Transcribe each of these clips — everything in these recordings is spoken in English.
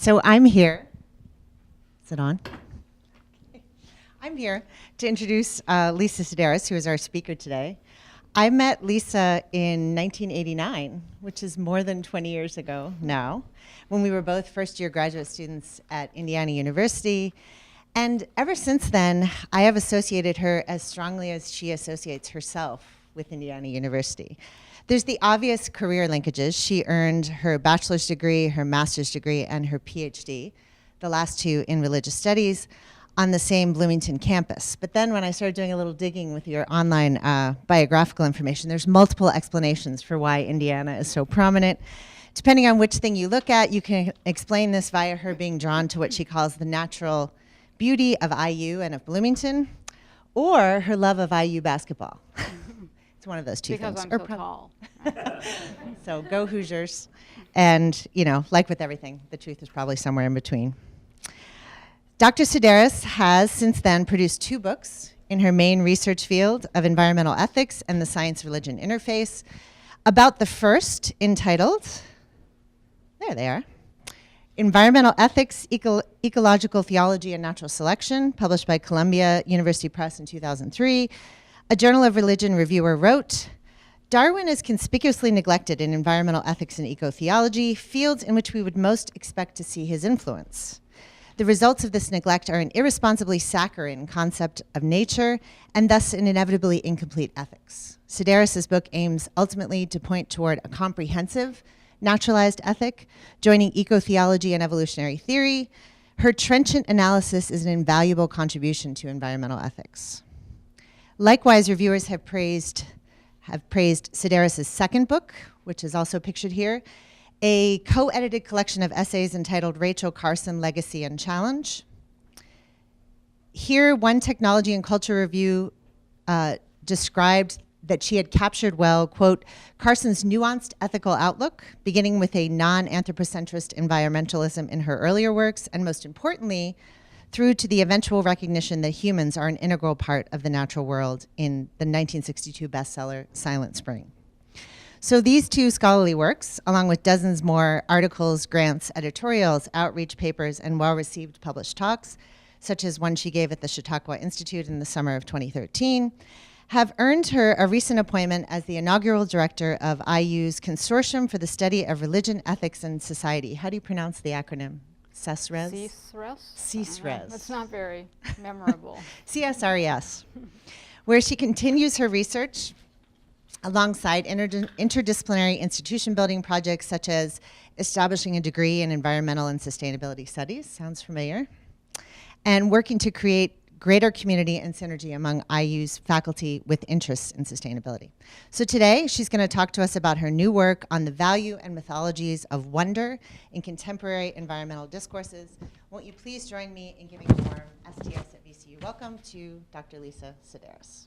So I'm here. Is it on? I'm here to introduce Lisa Sideris, who is our speaker today. I met Lisa in 1989, which is more than 20 years ago now, when we were both first-year graduate students at Indiana University. And ever since then, I have associated her as strongly as she associates herself with Indiana University. There's the obvious career linkages. She earned her bachelor's degree, her master's degree, and her PhD, the last two in religious studies, on the same Bloomington campus. But then when I started doing a little digging with your online biographical information, there's multiple explanations for why Indiana is so prominent. Depending on which thing you look at, you can explain this via her being drawn to what she calls the natural beauty of IU and of Bloomington, or her love of IU basketball. It's one of those two things. Because I'm so tall. So go Hoosiers. And, you know, like with everything, the truth is probably somewhere in between. Dr. Sideris has since then produced 2 books in her main research field of environmental ethics and the science-religion interface. About the first, entitled, there they are, Environmental Ethics, Ecological Theology and Natural Selection, published by Columbia University Press in 2003. A Journal of Religion reviewer wrote, Darwin is conspicuously neglected in environmental ethics and eco-theology, fields in which we would most expect to see his influence. The results of this neglect are an irresponsibly saccharine concept of nature, and thus an inevitably incomplete ethics. Sideris' book aims ultimately to point toward a comprehensive, naturalized ethic, joining eco-theology and evolutionary theory. Her trenchant analysis is an invaluable contribution to environmental ethics. Likewise, reviewers have praised Sideris' second book, which is also pictured here, a co-edited collection of essays entitled Rachel Carson, Legacy and Challenge. Here, one technology and culture review described that she had captured well, quote, Carson's nuanced ethical outlook, beginning with a non-anthropocentrist environmentalism in her earlier works, and most importantly, through to the eventual recognition that humans are an integral part of the natural world in the 1962 bestseller, Silent Spring. So these 2 scholarly works, along with dozens more articles, grants, editorials, outreach papers, and well-received published talks, such as one she gave at the Chautauqua Institute in the summer of 2013, have earned her a recent appointment as the inaugural director of IU's Consortium for the Study of Religion, Ethics, and Society. How do you pronounce the acronym? CSRES? CSRES? CSRES. That's not very memorable. CSRES, where she continues her research alongside interdisciplinary institution building projects such as establishing a degree in environmental and sustainability studies, sounds familiar, and working to create greater community and synergy among IU's faculty with interests in sustainability. So today, she's going to talk to us about her new work on the value and mythologies of wonder in contemporary environmental discourses. Won't you please join me in giving a warm STS at VCU welcome to Dr. Lisa Sideris.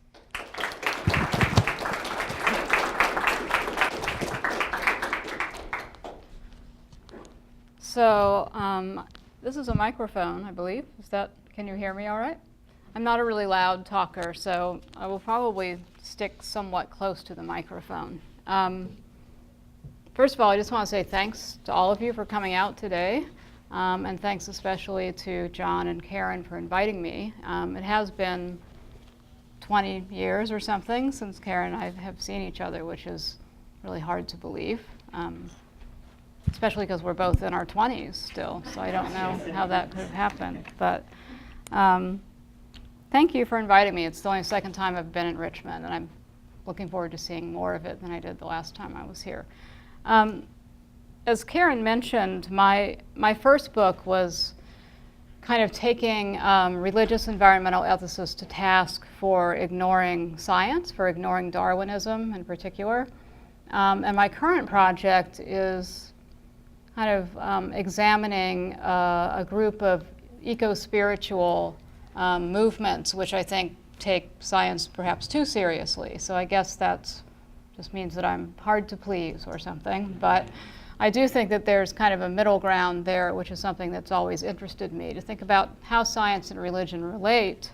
So this is a microphone, I believe. Can you hear me all right? I'm not a really loud talker, so I will probably stick somewhat close to the microphone. First of all, I just want to say thanks to all of you for coming out today, and thanks especially to John and Karen for inviting me. It has been 20 years or something since Karen and I have seen each other, which is really hard to believe, especially because we're both in our 20s still, so I don't know how that could have happened. But thank you for inviting me. It's the only second time I've been in Richmond, and I'm looking forward to seeing more of it than I did the last time I was here. As Karen mentioned, my first book was kind of taking religious environmental ethicists to task for ignoring science, for ignoring Darwinism in particular. And my current project is kind of examining a group of eco-spiritual movements, which I think take science perhaps too seriously. So I guess that just means that I'm hard to please or something. But I do think that there's kind of a middle ground there, which is something that's always interested me, to think about how science and religion relate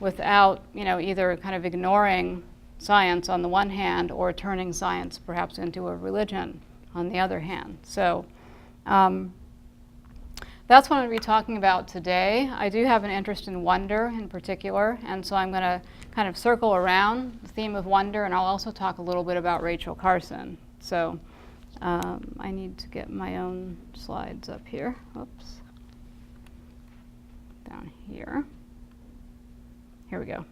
without, either kind of ignoring science on the one hand or turning science perhaps into a religion on the other hand. So That's what I'm going to be talking about today. I do have an interest in wonder in particular, and so I'm going to kind of circle around the theme of wonder, and I'll also talk a little bit about Rachel Carson. So I need to get my own slides up here. Oops. Down here. Here we go.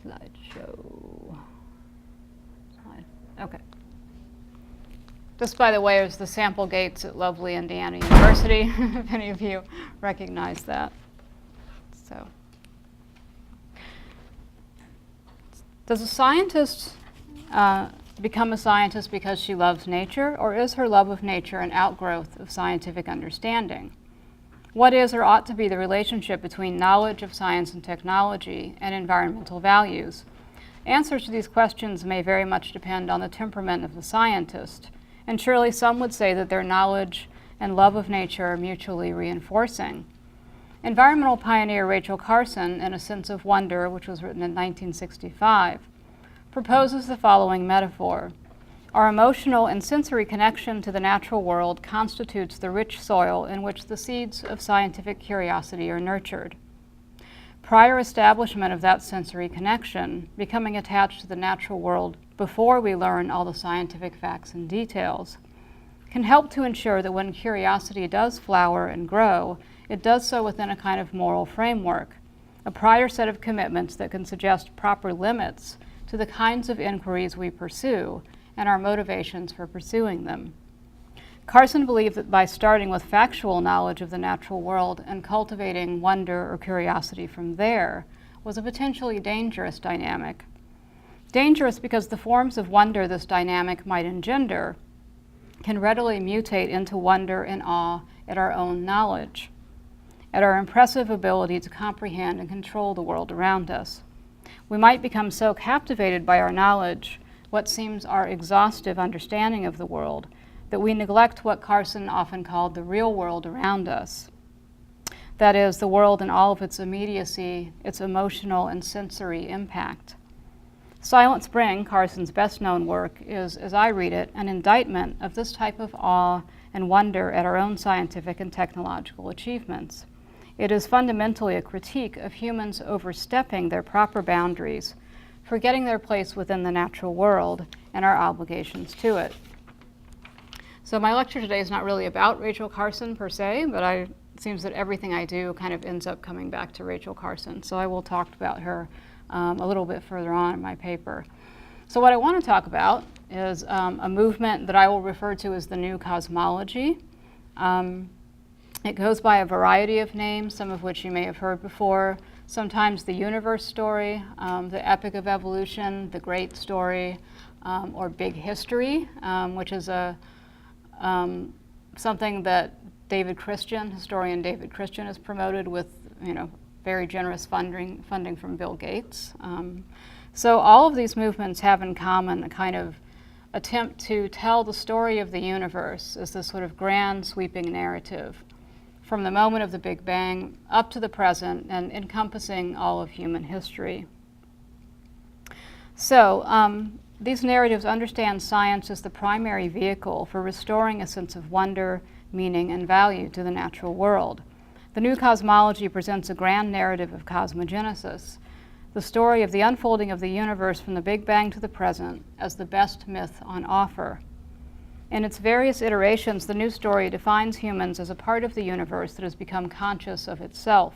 Slideshow. Slide. Okay. This, by the way, is the sample gates at lovely Indiana University, if any of you recognize that. So, does a scientist become a scientist because she loves nature, or is her love of nature an outgrowth of scientific understanding? What is or ought to be the relationship between knowledge of science and technology and environmental values? Answers to these questions may very much depend on the temperament of the scientist, and surely some would say that their knowledge and love of nature are mutually reinforcing. Environmental pioneer Rachel Carson, in A Sense of Wonder, which was written in 1965, proposes the following metaphor. Our emotional and sensory connection to the natural world constitutes the rich soil in which the seeds of scientific curiosity are nurtured. Prior establishment of that sensory connection, becoming attached to the natural world before we learn all the scientific facts and details, can help to ensure that when curiosity does flower and grow, it does so within a kind of moral framework, a prior set of commitments that can suggest proper limits to the kinds of inquiries we pursue and our motivations for pursuing them. Carson believed that by starting with factual knowledge of the natural world and cultivating wonder or curiosity from there was a potentially dangerous dynamic. Dangerous because the forms of wonder this dynamic might engender can readily mutate into wonder and awe at our own knowledge, at our impressive ability to comprehend and control the world around us. We might become so captivated by our knowledge, what seems our exhaustive understanding of the world, that we neglect what Carson often called the real world around us. That is, the world in all of its immediacy, its emotional and sensory impact. Silent Spring, Carson's best-known work, is, as I read it, an indictment of this type of awe and wonder at our own scientific and technological achievements. It is fundamentally a critique of humans overstepping their proper boundaries, forgetting their place within the natural world and our obligations to it. So my lecture today is not really about Rachel Carson per se, but it seems that everything I do kind of ends up coming back to Rachel Carson. So I will talk about her a little bit further on in my paper. So what I want to talk about is a movement that I will refer to as the New Cosmology. It goes by a variety of names, some of which you may have heard before. Sometimes the universe story, the epic of evolution, the great story, or big history, which is something that historian David Christian has promoted with, very generous funding from Bill Gates. So all of these movements have in common a kind of attempt to tell the story of the universe as this sort of grand sweeping narrative from the moment of the Big Bang up to the present and encompassing all of human history. So these narratives understand science as the primary vehicle for restoring a sense of wonder, meaning, and value to the natural world. The New Cosmology presents a grand narrative of cosmogenesis, the story of the unfolding of the universe from the Big Bang to the present as the best myth on offer. In its various iterations, the new story defines humans as a part of the universe that has become conscious of itself.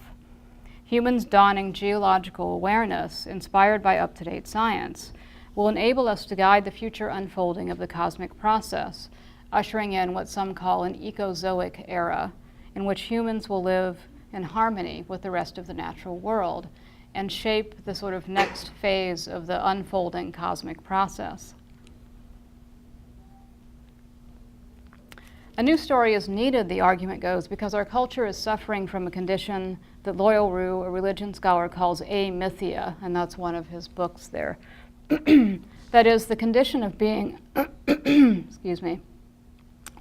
Humans' dawning geological awareness, inspired by up-to-date science, will enable us to guide the future unfolding of the cosmic process, ushering in what some call an ecozoic era, in which humans will live in harmony with the rest of the natural world and shape the sort of next phase of the unfolding cosmic process. A new story is needed, the argument goes, because our culture is suffering from a condition that Loyal Rue, a religion scholar, calls amythia, and that's one of his books there. That is, the condition of being, excuse me,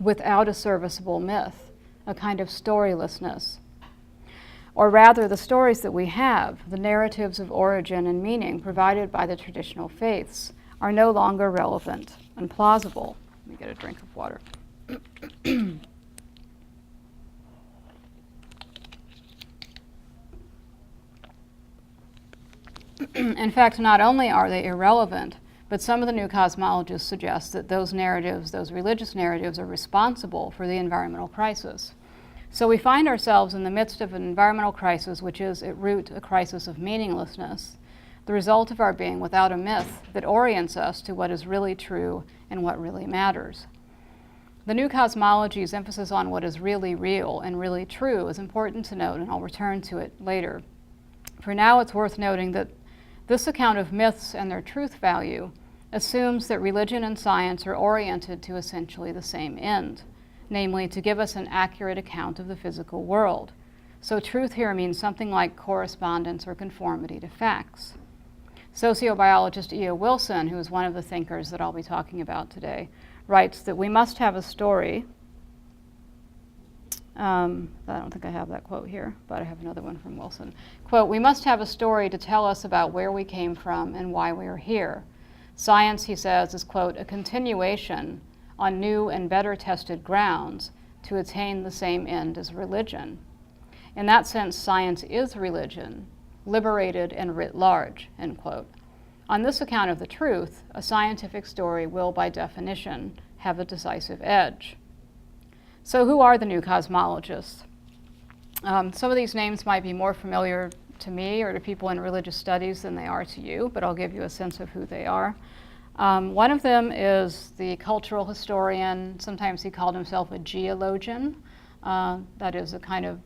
without a serviceable myth, a kind of storylessness. Or rather, the stories that we have, the narratives of origin and meaning provided by the traditional faiths, are no longer relevant and plausible. Let me get a drink of water. In fact, not only are they irrelevant, but some of the new cosmologists suggest that those narratives, those religious narratives, are responsible for the environmental crisis. So we find ourselves in the midst of an environmental crisis, which is at root a crisis of meaninglessness, the result of our being without a myth that orients us to what is really true and what really matters. The new cosmology's emphasis on what is really real and really true is important to note, and I'll return to it later. For now, it's worth noting that this account of myths and their truth value assumes that religion and science are oriented to essentially the same end, namely to give us an accurate account of the physical world. So truth here means something like correspondence or conformity to facts. Sociobiologist E.O. Wilson, who is one of the thinkers that I'll be talking about today, writes that we must have a story. I don't think I have that quote here, but I have another one from Wilson. Quote, "We must have a story to tell us about where we came from and why we are here. Science," he says, "is, quote, a continuation on new and better tested grounds to attain the same end as religion. In that sense, science is religion, liberated and writ large," end quote. On this account of the truth, a scientific story will, by definition, have a decisive edge. So who are the new cosmologists? Some of these names might be more familiar to me or to people in religious studies than they are to you, but I'll give you a sense of who they are. One of them is the cultural historian. Sometimes he called himself a geologian. That is a kind of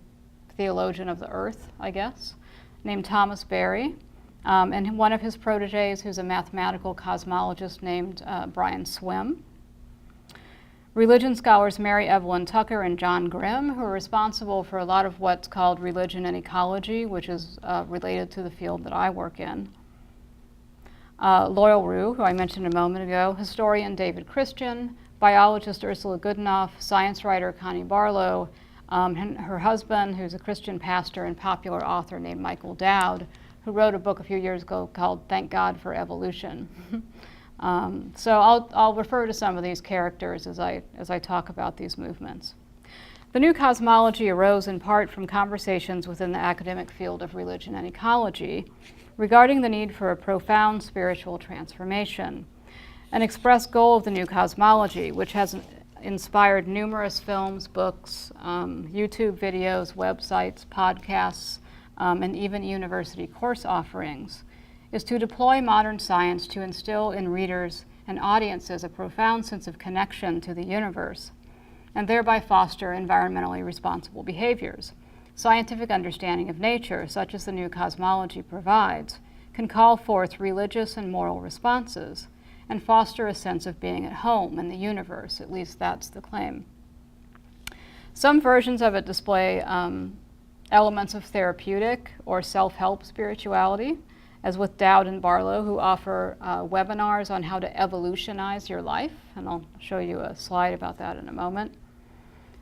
theologian of the earth, I guess, named Thomas Berry. And one of his proteges, who's a mathematical cosmologist named Brian Swimme. Religion scholars Mary Evelyn Tucker and John Grimm, who are responsible for a lot of what's called religion and ecology, which is related to the field that I work in. Loyal Rue, who I mentioned a moment ago, historian David Christian, biologist Ursula Goodenough, science writer Connie Barlow, and her husband, who's a Christian pastor and popular author named Michael Dowd, who wrote a book a few years ago called Thank God for Evolution. So I'll refer to some of these characters as I talk about these movements. The new cosmology arose in part from conversations within the academic field of religion and ecology regarding the need for a profound spiritual transformation. An express goal of the new cosmology, which has inspired numerous films, books, YouTube videos, websites, podcasts, and even university course offerings, is to deploy modern science to instill in readers and audiences a profound sense of connection to the universe, and thereby foster environmentally responsible behaviors. Scientific understanding of nature, such as the new cosmology provides, can call forth religious and moral responses and foster a sense of being at home in the universe. At least that's the claim. Some versions of it display elements of therapeutic or self-help spirituality, as with Dowd and Barlow, who offer webinars on how to evolutionize your life, and I'll show you a slide about that in a moment.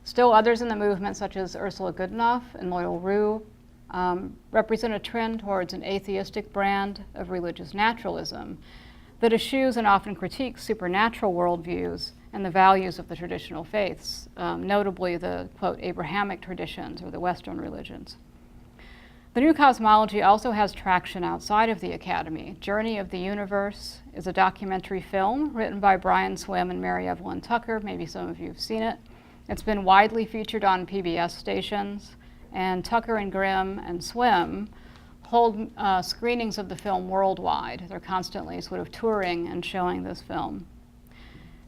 Still others in the movement, such as Ursula Goodenough and Loyal Rue, represent a trend towards an atheistic brand of religious naturalism that eschews and often critiques supernatural worldviews and the values of the traditional faiths, notably the, quote, Abrahamic traditions or the Western religions. The new cosmology also has traction outside of the academy. Journey of the Universe is a documentary film written by Brian Swimme and Mary Evelyn Tucker. Maybe some of you have seen it. It's been widely featured on PBS stations, and Tucker and Grimm and Swimme hold screenings of the film worldwide. They're constantly sort of touring and showing this film.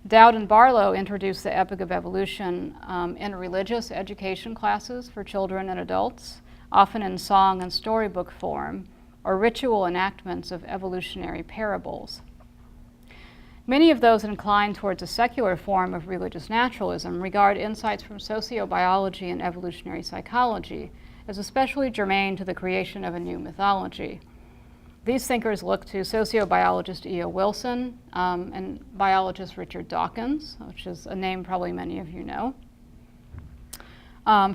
Dowd and Barlow introduced the Epic of Evolution in religious education classes for children and adults, often in song and storybook form, or ritual enactments of evolutionary parables. Many of those inclined towards a secular form of religious naturalism regard insights from sociobiology and evolutionary psychology as especially germane to the creation of a new mythology. These thinkers look to sociobiologist E.O. Wilson and biologist Richard Dawkins, which is a name probably many of you know,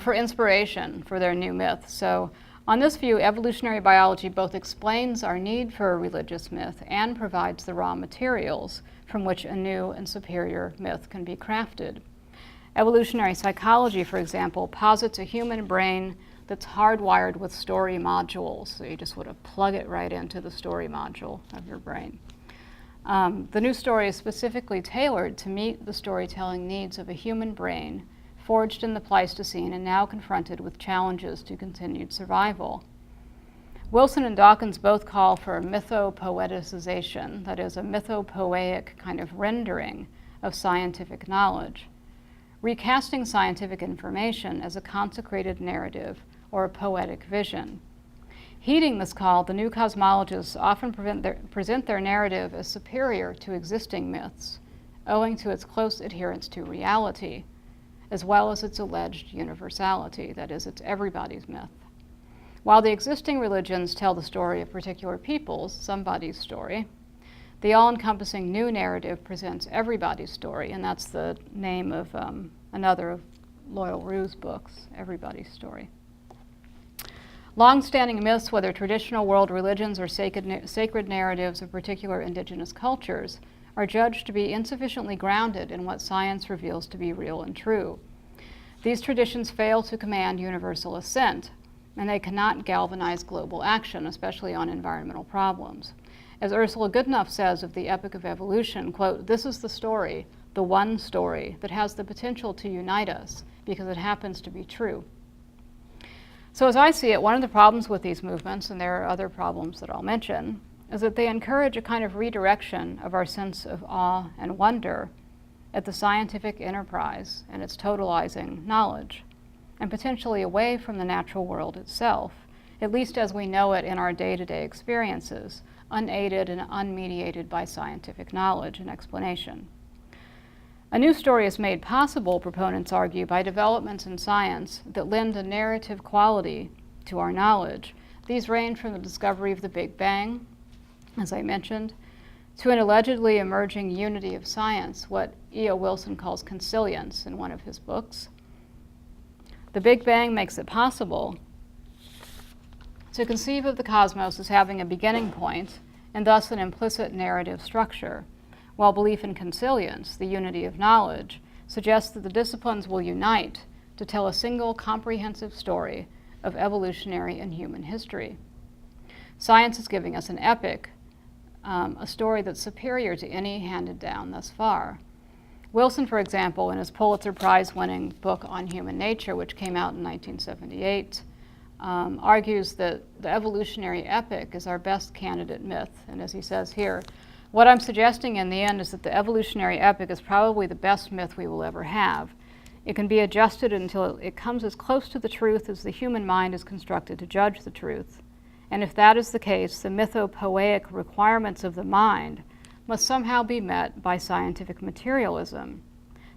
for inspiration for their new myth. So on this view, evolutionary biology both explains our need for a religious myth and provides the raw materials from which a new and superior myth can be crafted. Evolutionary psychology, for example, posits a human brain that's hardwired with story modules. So you just sort of plug it right into the story module of your brain. The new story is specifically tailored to meet the storytelling needs of a human brain forged in the Pleistocene and now confronted with challenges to continued survival. Wilson and Dawkins both call for a mythopoeticization, that is, a mythopoeic kind of rendering of scientific knowledge, recasting scientific information as a consecrated narrative or a poetic vision. Heeding this call, the new cosmologists often present their narrative as superior to existing myths, owing to its close adherence to reality, as well as its alleged universality, that is, it's everybody's myth. While the existing religions tell the story of particular peoples, somebody's story, the all-encompassing new narrative presents everybody's story, and that's the name of another of Loyal Rue's books, Everybody's Story. Long-standing myths, whether traditional world religions or sacred narratives of particular indigenous cultures, are judged to be insufficiently grounded in what science reveals to be real and true. These traditions fail to command universal assent, and they cannot galvanize global action, especially on environmental problems. As Ursula Goodenough says of the Epic of Evolution, quote, "This is the story, the one story that has the potential to unite us because it happens to be true." So as I see it, one of the problems with these movements, and there are other problems that I'll mention, is that they encourage a kind of redirection of our sense of awe and wonder at the scientific enterprise and its totalizing knowledge, and potentially away from the natural world itself, at least as we know it in our day-to-day experiences, unaided and unmediated by scientific knowledge and explanation. A new story is made possible, proponents argue, by developments in science that lend a narrative quality to our knowledge. These range from the discovery of the Big Bang, as I mentioned, to an allegedly emerging unity of science, what E.O. Wilson calls consilience in one of his books. The Big Bang makes it possible to conceive of the cosmos as having a beginning point and thus an implicit narrative structure, while belief in consilience, the unity of knowledge, suggests that the disciplines will unite to tell a single comprehensive story of evolutionary and human history. Science is giving us an epic, a story that's superior to any handed down thus far. Wilson, for example, in his Pulitzer Prize-winning book on human nature, which came out in 1978, argues that the evolutionary epic is our best candidate myth. And as he says here, what I'm suggesting in the end is that the evolutionary epic is probably the best myth we will ever have. It can be adjusted until it comes as close to the truth as the human mind is constructed to judge the truth. And if that is the case, the mythopoeic requirements of the mind must somehow be met by scientific materialism,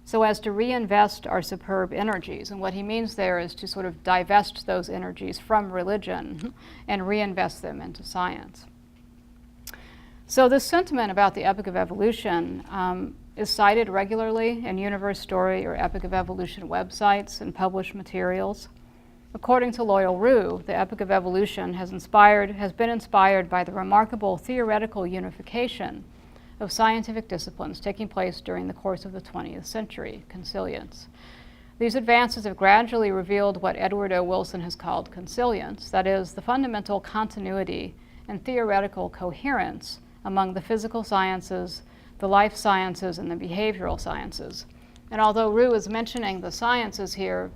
so as to reinvest our superb energies. And what he means there is to sort of divest those energies from religion and reinvest them into science. So this sentiment about the Epic of Evolution is cited regularly in Universe Story or Epic of Evolution websites and published materials. According to Loyal Rue, the Epic of Evolution has been inspired by the remarkable theoretical unification of scientific disciplines taking place during the course of the 20th century, consilience. These advances have gradually revealed what Edward O. Wilson has called consilience, that is, the fundamental continuity and theoretical coherence among the physical sciences, the life sciences, and the behavioral sciences. And although Rue is mentioning the sciences here,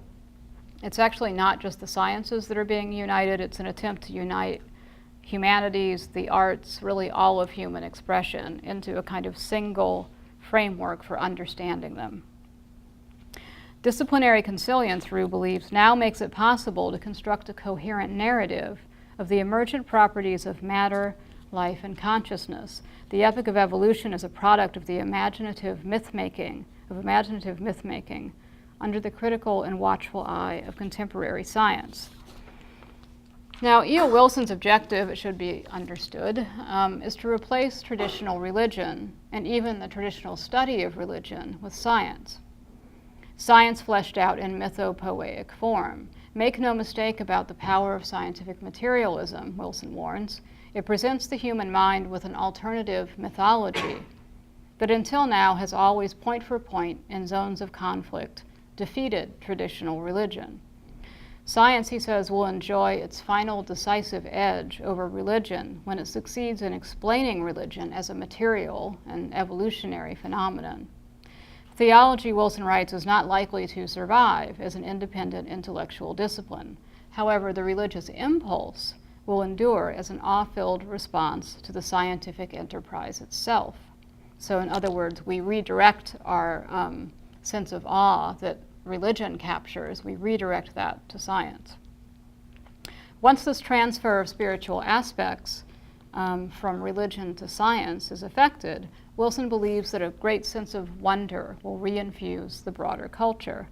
it's actually not just the sciences that are being united, it's an attempt to unite humanities, the arts, really all of human expression into a kind of single framework for understanding them. Disciplinary consilience, Rue believes, now makes it possible to construct a coherent narrative of the emergent properties of matter, life, and consciousness. The Epic of Evolution is a product of the imaginative myth-making under the critical and watchful eye of contemporary science. Now, E.O. Wilson's objective, it should be understood, is to replace traditional religion and even the traditional study of religion with science. Science fleshed out in mythopoeic form. Make no mistake about the power of scientific materialism, Wilson warns. It presents the human mind with an alternative mythology that until now has always point for point in zones of conflict defeated traditional religion. Science, he says, will enjoy its final decisive edge over religion when it succeeds in explaining religion as a material and evolutionary phenomenon. Theology, Wilson writes, is not likely to survive as an independent intellectual discipline. However, the religious impulse will endure as an awe-filled response to the scientific enterprise itself. So in other words, we redirect our sense of awe that religion captures, we redirect that to science. Once this transfer of spiritual aspects from religion to science is effected, Wilson believes that a great sense of wonder will reinfuse the broader culture.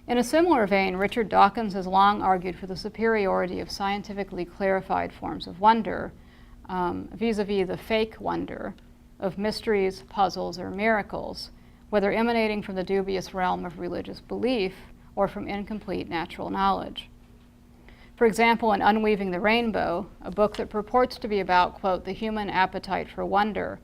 In a similar vein, Richard Dawkins has long argued for the superiority of scientifically clarified forms of wonder vis-a-vis the fake wonder of mysteries, puzzles, or miracles, whether emanating from the dubious realm of religious belief or from incomplete natural knowledge. For example, in Unweaving the Rainbow, a book that purports to be about, quote, the human appetite for wonder,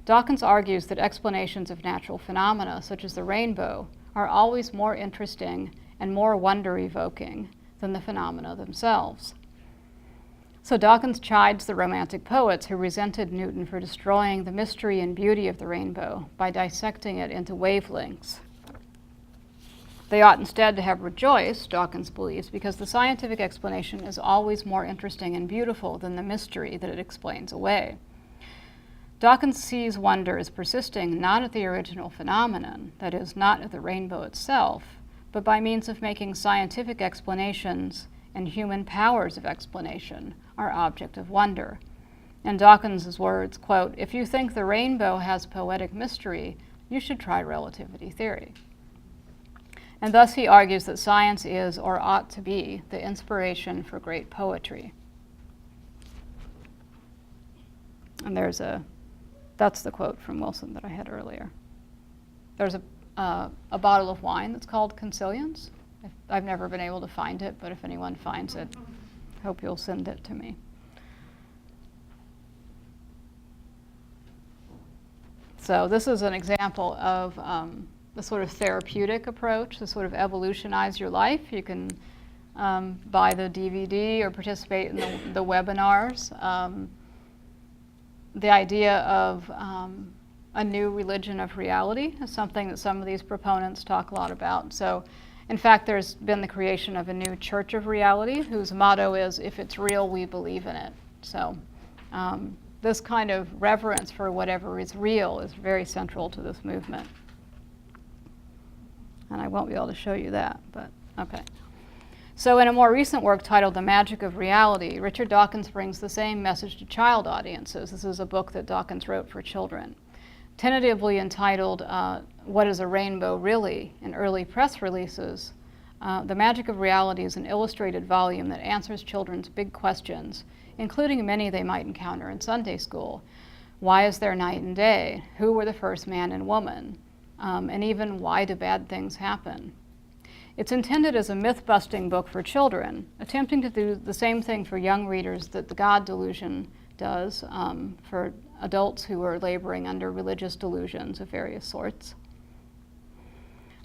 Dawkins argues that explanations of natural phenomena, such as the rainbow, are always more interesting and more wonder-evoking than the phenomena themselves. So Dawkins chides the Romantic poets who resented Newton for destroying the mystery and beauty of the rainbow by dissecting it into wavelengths. They ought instead to have rejoiced, Dawkins believes, because the scientific explanation is always more interesting and beautiful than the mystery that it explains away. Dawkins sees wonder as persisting not at the original phenomenon, that is, not at the rainbow itself, but by means of making scientific explanations and human powers of explanation our object of wonder. In Dawkins's words, quote, if you think the rainbow has poetic mystery, you should try relativity theory. And thus he argues that science is, or ought to be, the inspiration for great poetry. And that's the quote from Wilson that I had earlier. There's a bottle of wine that's called Consilience. I've never been able to find it, but if anyone finds it, hope you'll send it to me. So this is an example of the sort of therapeutic approach, to sort of evolutionize your life. You can buy the DVD or participate in the webinars. The idea of a new religion of reality is something that some of these proponents talk a lot about. So, in fact, there's been the creation of a new church of reality whose motto is, if it's real, we believe in it. So this kind of reverence for whatever is real is very central to this movement. And I won't be able to show you that, but okay. So in a more recent work titled The Magic of Reality, Richard Dawkins brings the same message to child audiences. This is a book that Dawkins wrote for children. Tentatively entitled, What is a Rainbow Really? In early press releases, The Magic of Reality is an illustrated volume that answers children's big questions, including many they might encounter in Sunday school. Why is there night and day? Who were the first man and woman? And even why do bad things happen? It's intended as a myth-busting book for children, attempting to do the same thing for young readers that the God delusion does for adults who are laboring under religious delusions of various sorts.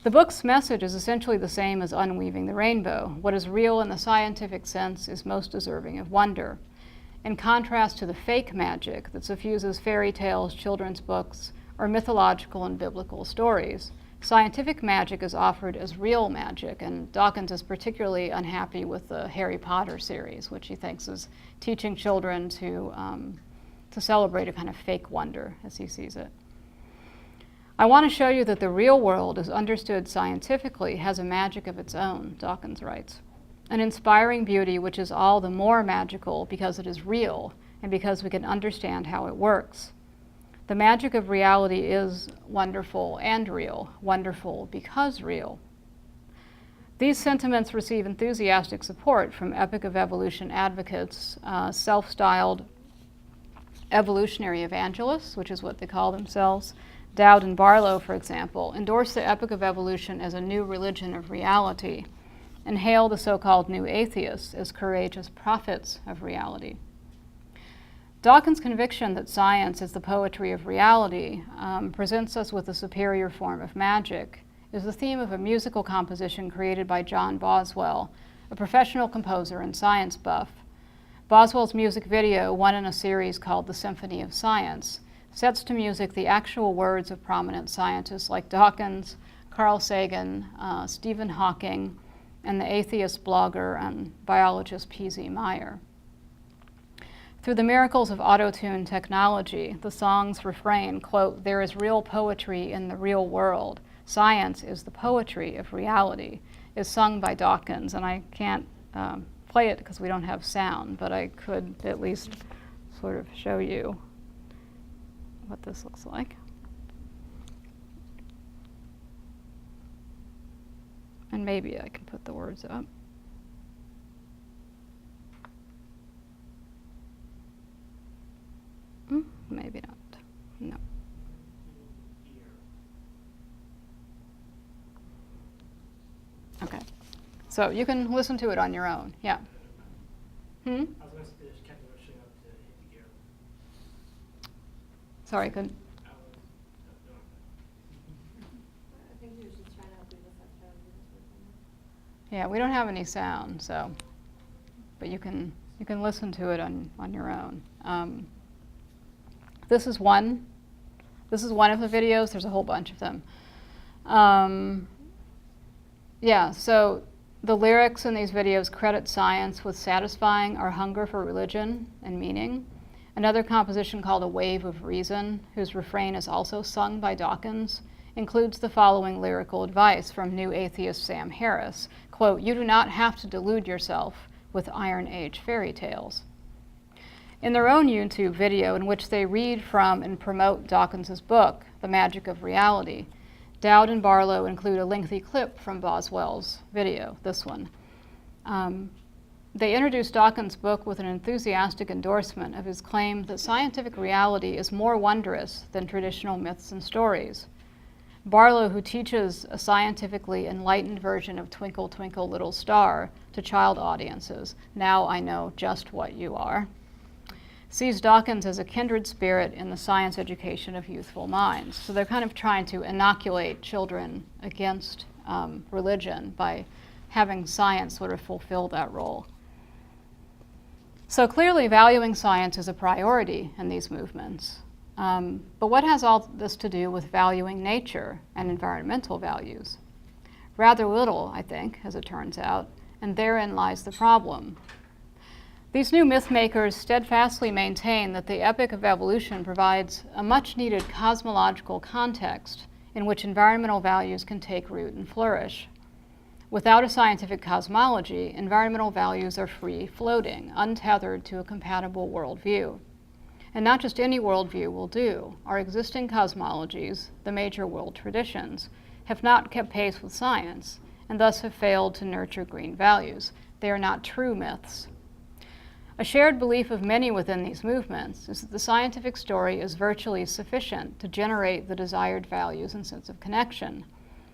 The book's message is essentially the same as Unweaving the Rainbow. What is real in the scientific sense is most deserving of wonder. In contrast to the fake magic that suffuses fairy tales, children's books, or mythological and biblical stories, scientific magic is offered as real magic, and Dawkins is particularly unhappy with the Harry Potter series, which he thinks is teaching children to celebrate a kind of fake wonder, as he sees it. I want to show you that the real world, as understood scientifically, has a magic of its own, Dawkins writes. An inspiring beauty which is all the more magical because it is real and because we can understand how it works. The magic of reality is wonderful and real, wonderful because real. These sentiments receive enthusiastic support from Epic of Evolution advocates, self-styled evolutionary evangelists, which is what they call themselves. Dowd and Barlow, for example, endorse the Epic of Evolution as a new religion of reality and hail the so-called new atheists as courageous prophets of reality. Dawkins' conviction that science is the poetry of reality presents us with a superior form of magic is the theme of a musical composition created by John Boswell, a professional composer and science buff. Boswell's music video, one in a series called The Symphony of Science, sets to music the actual words of prominent scientists like Dawkins, Carl Sagan, Stephen Hawking, and the atheist blogger and biologist P.Z. Meyer. Through the miracles of auto-tune technology, the song's refrain, quote, "There is real poetry in the real world. Science is the poetry of reality," is sung by Dawkins. And I can't play it because we don't have sound, but I could at least sort of show you what this looks like. And maybe I can put the words up. Maybe not. No. Okay. So you can listen to it on your own. Yeah. Sorry, I couldn't. Yeah, we don't have any sound, so, but you can listen to it on your own. This is one of the videos. There's a whole bunch of them. Yeah, so the lyrics in these videos credit science with satisfying our hunger for religion and meaning. Another composition called A Wave of Reason, whose refrain is also sung by Dawkins, includes the following lyrical advice from new atheist Sam Harris, quote, "You do not have to delude yourself with Iron Age fairy tales." In their own YouTube video, in which they read from and promote Dawkins' book, The Magic of Reality, Dowd and Barlow include a lengthy clip from Boswell's video, this one. They introduce Dawkins' book with an enthusiastic endorsement of his claim that scientific reality is more wondrous than traditional myths and stories. Barlow, who teaches a scientifically enlightened version of Twinkle, Twinkle, Little Star to child audiences, "Now I know just what you are," sees Dawkins as a kindred spirit in the science education of youthful minds. So they're kind of trying to inoculate children against religion by having science sort of fulfill that role. So clearly valuing science is a priority in these movements. But what has all this to do with valuing nature and environmental values? Rather little, I think, as it turns out, and therein lies the problem. These new myth makers steadfastly maintain that the epic of evolution provides a much-needed cosmological context in which environmental values can take root and flourish. Without a scientific cosmology, environmental values are free-floating, untethered to a compatible worldview. And not just any worldview will do. Our existing cosmologies, the major world traditions, have not kept pace with science, and thus have failed to nurture green values. They are not true myths. A shared belief of many within these movements is that the scientific story is virtually sufficient to generate the desired values and sense of connection.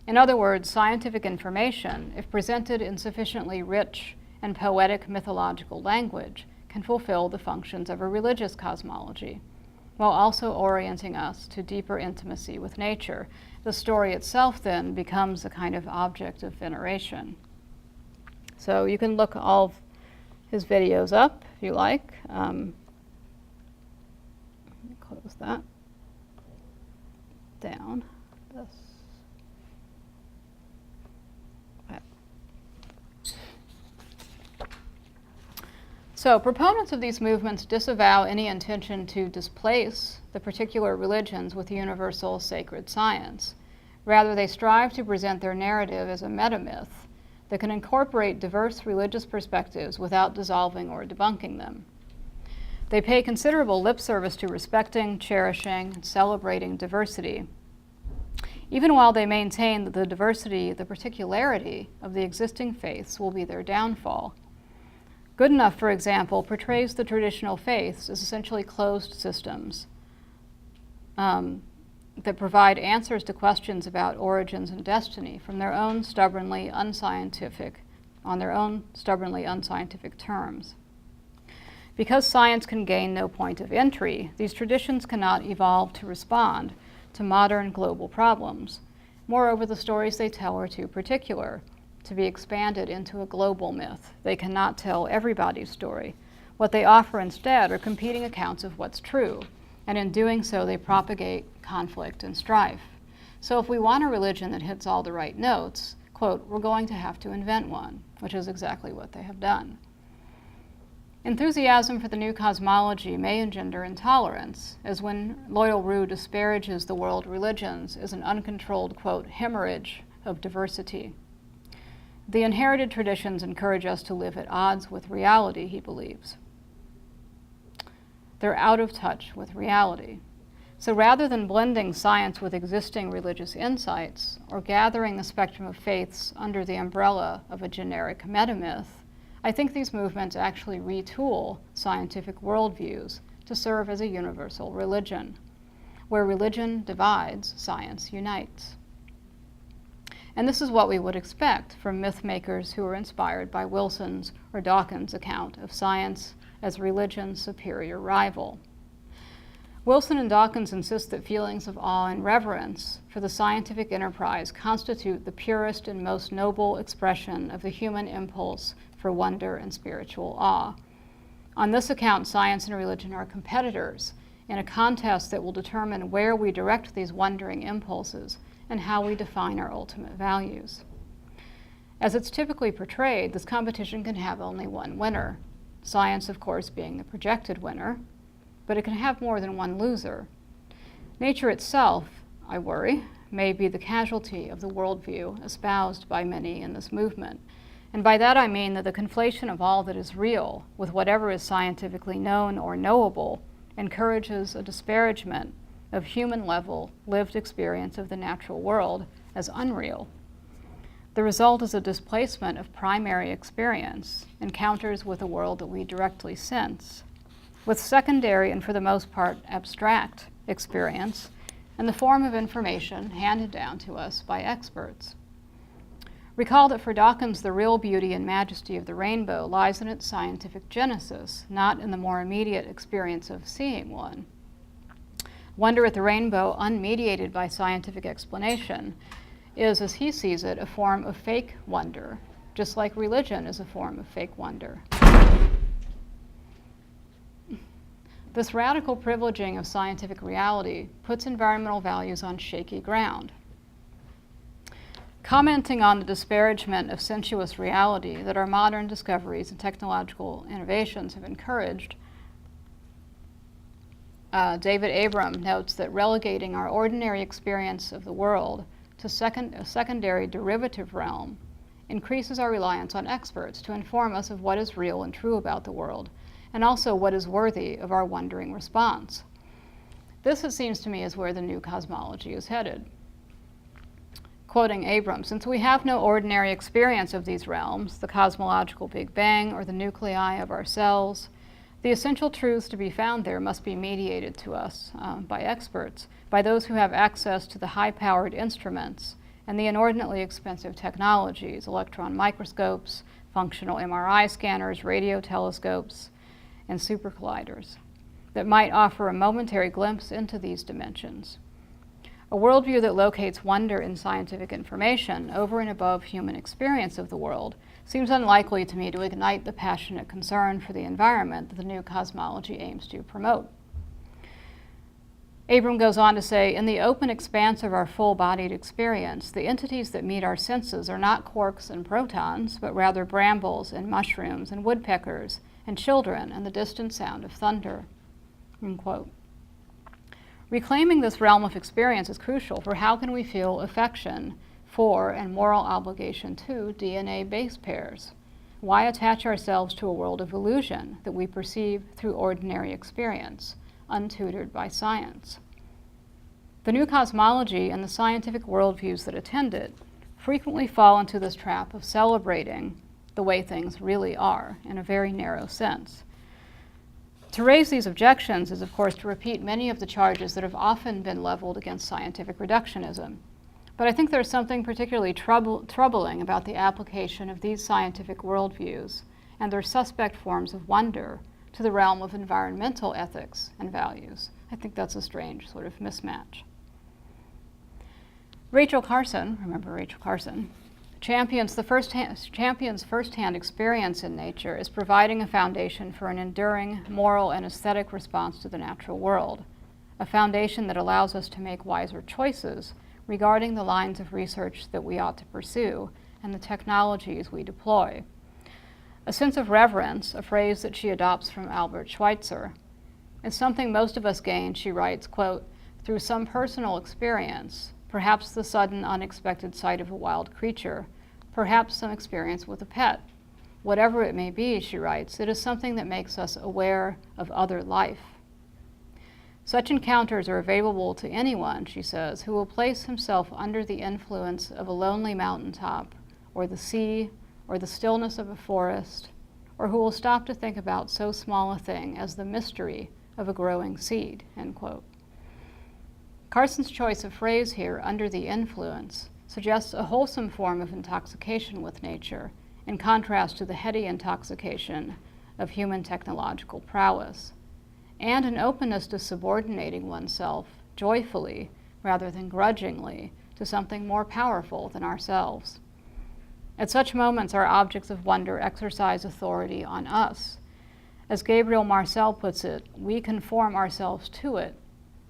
In other words, scientific information, if presented in sufficiently rich and poetic mythological language, can fulfill the functions of a religious cosmology, while also orienting us to deeper intimacy with nature. The story itself then becomes a kind of object of veneration. So you can look all of his videos up if you like. Let me close that down. This. Okay. So proponents of these movements disavow any intention to displace the particular religions with universal sacred science. Rather, they strive to present their narrative as a metamyth that can incorporate diverse religious perspectives without dissolving or debunking them. They pay considerable lip service to respecting, cherishing, and celebrating diversity, even while they maintain that the diversity, the particularity of the existing faiths will be their downfall. Goodenough, for example, portrays the traditional faiths as essentially closed systems that provide answers to questions about origins and destiny from their own stubbornly unscientific terms. Because science can gain no point of entry, these traditions cannot evolve to respond to modern global problems. Moreover, the stories they tell are too particular to be expanded into a global myth. They cannot tell everybody's story. What they offer instead are competing accounts of what's true, and in doing so, they propagate conflict and strife. So if we want a religion that hits all the right notes, quote, we're going to have to invent one, which is exactly what they have done. Enthusiasm for the new cosmology may engender intolerance, as when Loyal Rue disparages the world religions as an uncontrolled, quote, hemorrhage of diversity. The inherited traditions encourage us to live at odds with reality, he believes. They're out of touch with reality. So rather than blending science with existing religious insights or gathering the spectrum of faiths under the umbrella of a generic metamyth, I think these movements actually retool scientific worldviews to serve as a universal religion. Where religion divides, science unites. And this is what we would expect from myth makers who are inspired by Wilson's or Dawkins' account of science as religion's superior rival. Wilson and Dawkins insist that feelings of awe and reverence for the scientific enterprise constitute the purest and most noble expression of the human impulse for wonder and spiritual awe. On this account, science and religion are competitors in a contest that will determine where we direct these wondering impulses and how we define our ultimate values. As it's typically portrayed, this competition can have only one winner, science, of course, being the projected winner, but it can have more than one loser. Nature itself, I worry, may be the casualty of the worldview espoused by many in this movement. And by that I mean that the conflation of all that is real with whatever is scientifically known or knowable encourages a disparagement of human-level lived experience of the natural world as unreal. The result is a displacement of primary experience, encounters with a world that we directly sense, with secondary and for the most part abstract experience in the form of information handed down to us by experts. Recall that for Dawkins, the real beauty and majesty of the rainbow lies in its scientific genesis, not in the more immediate experience of seeing one. Wonder at the rainbow, unmediated by scientific explanation, is, as he sees it, a form of fake wonder, just like religion is a form of fake wonder. This radical privileging of scientific reality puts environmental values on shaky ground. Commenting on the disparagement of sensuous reality that our modern discoveries and technological innovations have encouraged, David Abram notes that relegating our ordinary experience of the world to a secondary derivative realm increases our reliance on experts to inform us of what is real and true about the world, and also what is worthy of our wondering response. This, it seems to me, is where the new cosmology is headed. Quoting Abram, since we have no ordinary experience of these realms, the cosmological Big Bang or the nuclei of our cells, the essential truths to be found there must be mediated to us by experts, by those who have access to the high-powered instruments and the inordinately expensive technologies, electron microscopes, functional MRI scanners, radio telescopes, and supercolliders, that might offer a momentary glimpse into these dimensions. A worldview that locates wonder in scientific information over and above human experience of the world seems unlikely to me to ignite the passionate concern for the environment that the new cosmology aims to promote. Abram goes on to say, in the open expanse of our full-bodied experience, the entities that meet our senses are not quarks and protons, but rather brambles and mushrooms and woodpeckers and children and the distant sound of thunder. Unquote. Reclaiming this realm of experience is crucial for how can we feel affection for and moral obligation to DNA base pairs. Why attach ourselves to a world of illusion that we perceive through ordinary experience, untutored by science? The new cosmology and the scientific worldviews that attend it frequently fall into this trap of celebrating the way things really are in a very narrow sense. To raise these objections is, of course, to repeat many of the charges that have often been leveled against scientific reductionism. But I think there's something particularly troubling about the application of these scientific worldviews and their suspect forms of wonder to the realm of environmental ethics and values. I think that's a strange sort of mismatch. Rachel Carson, remember Rachel Carson, champions first-hand experience in nature as providing a foundation for an enduring moral and aesthetic response to the natural world, a foundation that allows us to make wiser choices regarding the lines of research that we ought to pursue and the technologies we deploy. A sense of reverence, a phrase that she adopts from Albert Schweitzer, is something most of us gain, she writes, quote, through some personal experience, perhaps the sudden unexpected sight of a wild creature, perhaps some experience with a pet. Whatever it may be, she writes, it is something that makes us aware of other life. Such encounters are available to anyone, she says, who will place himself under the influence of a lonely mountaintop, or the sea, or the stillness of a forest, or who will stop to think about so small a thing as the mystery of a growing seed, end quote. Carson's choice of phrase here, under the influence, suggests a wholesome form of intoxication with nature, in contrast to the heady intoxication of human technological prowess, and an openness to subordinating oneself joyfully, rather than grudgingly, to something more powerful than ourselves. At such moments, our objects of wonder exercise authority on us. As Gabriel Marcel puts it, we conform ourselves to it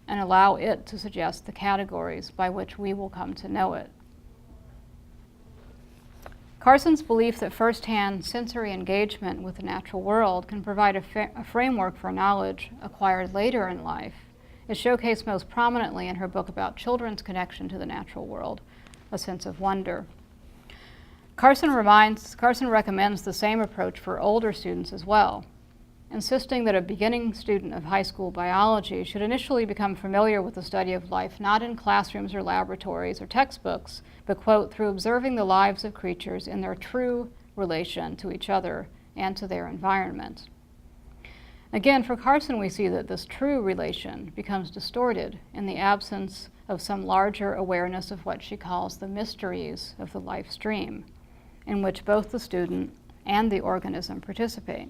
and allow it to suggest the categories by which we will come to know it. Carson's belief that first-hand sensory engagement with the natural world can provide a framework for knowledge acquired later in life is showcased most prominently in her book about children's connection to the natural world, A Sense of Wonder. Carson recommends the same approach for older students as well, insisting that a beginning student of high school biology should initially become familiar with the study of life not in classrooms or laboratories or textbooks, but, quote, through observing the lives of creatures in their true relation to each other and to their environment. Again, for Carson, we see that this true relation becomes distorted in the absence of some larger awareness of what she calls the mysteries of the life stream, in which both the student and the organism participate.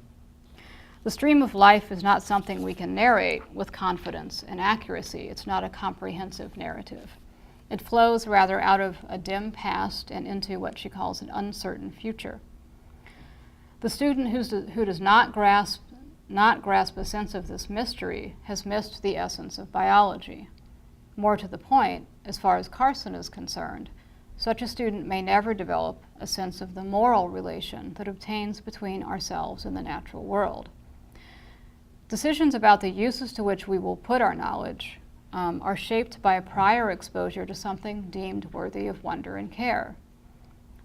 The stream of life is not something we can narrate with confidence and accuracy. It's not a comprehensive narrative. It flows rather out of a dim past and into what she calls an uncertain future. The student who does not grasp a sense of this mystery has missed the essence of biology. More to the point, as far as Carson is concerned, such a student may never develop a sense of the moral relation that obtains between ourselves and the natural world. Decisions about the uses to which we will put our knowledge are shaped by a prior exposure to something deemed worthy of wonder and care.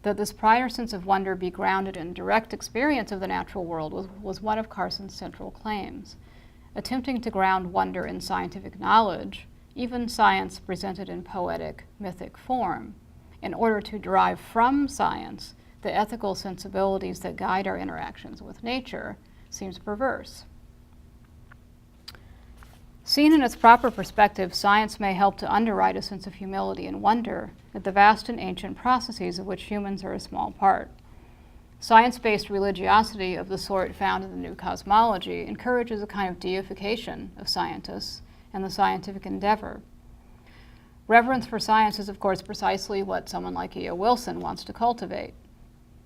That this prior sense of wonder be grounded in direct experience of the natural world was one of Carson's central claims. Attempting to ground wonder in scientific knowledge, even science presented in poetic, mythic form, in order to derive from science the ethical sensibilities that guide our interactions with nature, seems perverse. Seen in its proper perspective, science may help to underwrite a sense of humility and wonder at the vast and ancient processes of which humans are a small part. Science-based religiosity of the sort found in the new cosmology encourages a kind of deification of scientists and the scientific endeavor. Reverence for science is, of course, precisely what someone like E.O. Wilson wants to cultivate.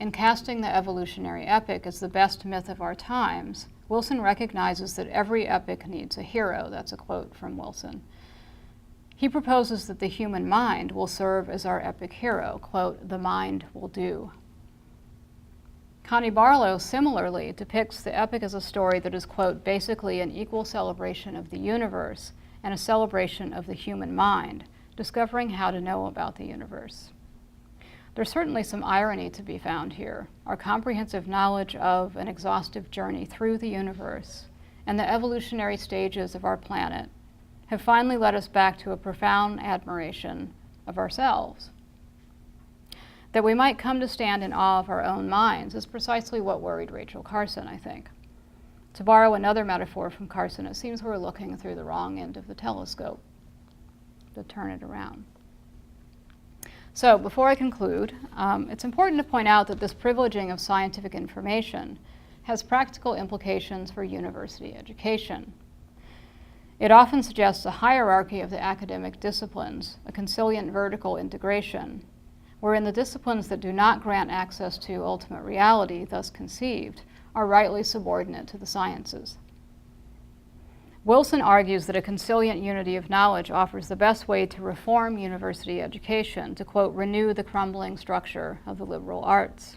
In casting the evolutionary epic as the best myth of our times, Wilson recognizes that every epic needs a hero. That's a quote from Wilson. He proposes that the human mind will serve as our epic hero. Quote, the mind will do. Connie Barlow similarly depicts the epic as a story that is, quote, basically an equal celebration of the universe and a celebration of the human mind, discovering how to know about the universe. There's certainly some irony to be found here. Our comprehensive knowledge of an exhaustive journey through the universe and the evolutionary stages of our planet have finally led us back to a profound admiration of ourselves. That we might come to stand in awe of our own minds is precisely what worried Rachel Carson, I think. To borrow another metaphor from Carson, it seems we're looking through the wrong end of the telescope, to turn it around. So before I conclude, it's important to point out that this privileging of scientific information has practical implications for university education. It often suggests a hierarchy of the academic disciplines, a consilient vertical integration, wherein the disciplines that do not grant access to ultimate reality, thus conceived, are rightly subordinate to the sciences. Wilson argues that a consilient unity of knowledge offers the best way to reform university education, to, quote, renew the crumbling structure of the liberal arts.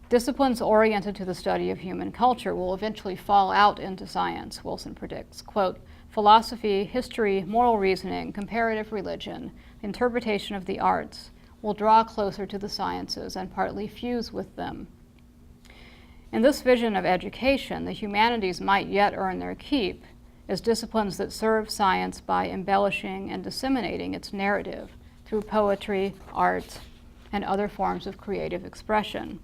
Disciplines oriented to the study of human culture will eventually fall out into science, Wilson predicts. Quote, philosophy, history, moral reasoning, comparative religion, interpretation of the arts will draw closer to the sciences and partly fuse with them. In this vision of education, the humanities might yet earn their keep as disciplines that serve science by embellishing and disseminating its narrative through poetry, art, and other forms of creative expression.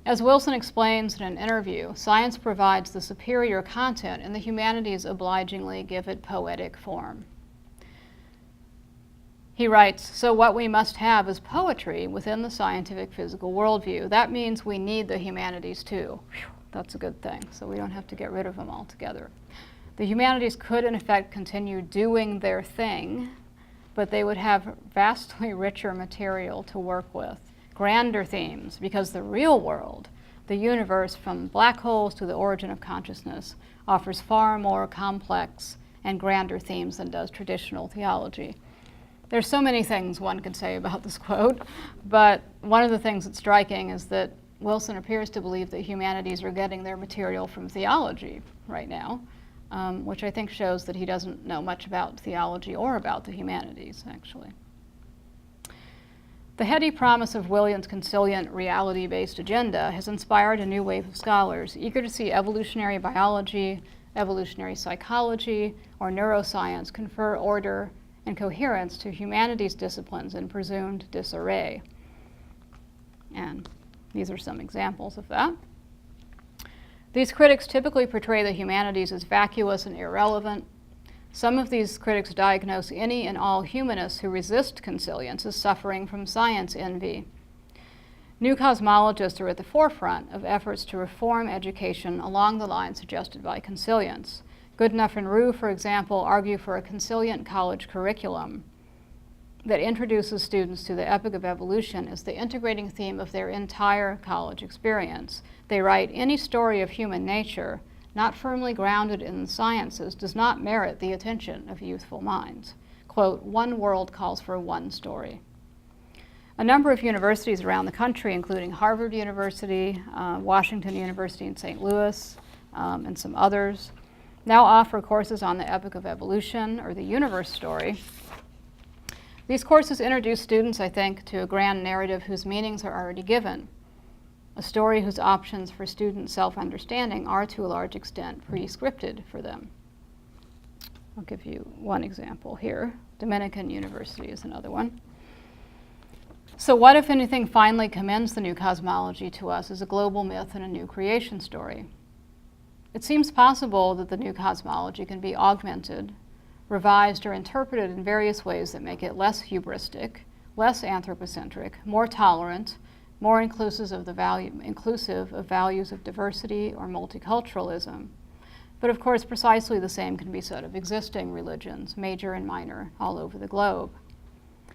As Wilson explains in an interview, science provides the superior content and the humanities obligingly give it poetic form. He writes, so what we must have is poetry within the scientific physical worldview. That means we need the humanities too. Whew, that's a good thing, so we don't have to get rid of them altogether. The humanities could in effect continue doing their thing, but they would have vastly richer material to work with. Grander themes, because the real world, the universe from black holes to the origin of consciousness, offers far more complex and grander themes than does traditional theology. There's so many things one could say about this quote, but one of the things that's striking is that Wilson appears to believe that humanities are getting their material from theology right now, which I think shows that he doesn't know much about theology or about the humanities, actually. The heady promise of Williams' consilient reality-based agenda has inspired a new wave of scholars eager to see evolutionary biology, evolutionary psychology, or neuroscience confer order and coherence to humanities disciplines in presumed disarray. And these are some examples of that. These critics typically portray the humanities as vacuous and irrelevant. Some of these critics diagnose any and all humanists who resist consilience as suffering from science envy. New cosmologists are at the forefront of efforts to reform education along the lines suggested by consilience. Goodenough and Roux, for example, argue for a consilient college curriculum that introduces students to the epic of evolution as the integrating theme of their entire college experience. They write, any story of human nature not firmly grounded in the sciences does not merit the attention of youthful minds. Quote, one world calls for one story. A number of universities around the country, including Harvard University, Washington University in St. Louis, and some others, now offer courses on the epic of evolution or the universe story. These courses introduce students, I think, to a grand narrative whose meanings are already given, a story whose options for student self-understanding are to a large extent pre-scripted for them. I'll give you one example here. Dominican University is another one. So what, if anything, finally commends the new cosmology to us as a global myth and a new creation story? It seems possible that the new cosmology can be augmented, revised, or interpreted in various ways that make it less hubristic, less anthropocentric, more tolerant, more inclusive of values of diversity or multiculturalism. But of course, precisely the same can be said of existing religions, major and minor, all over the globe.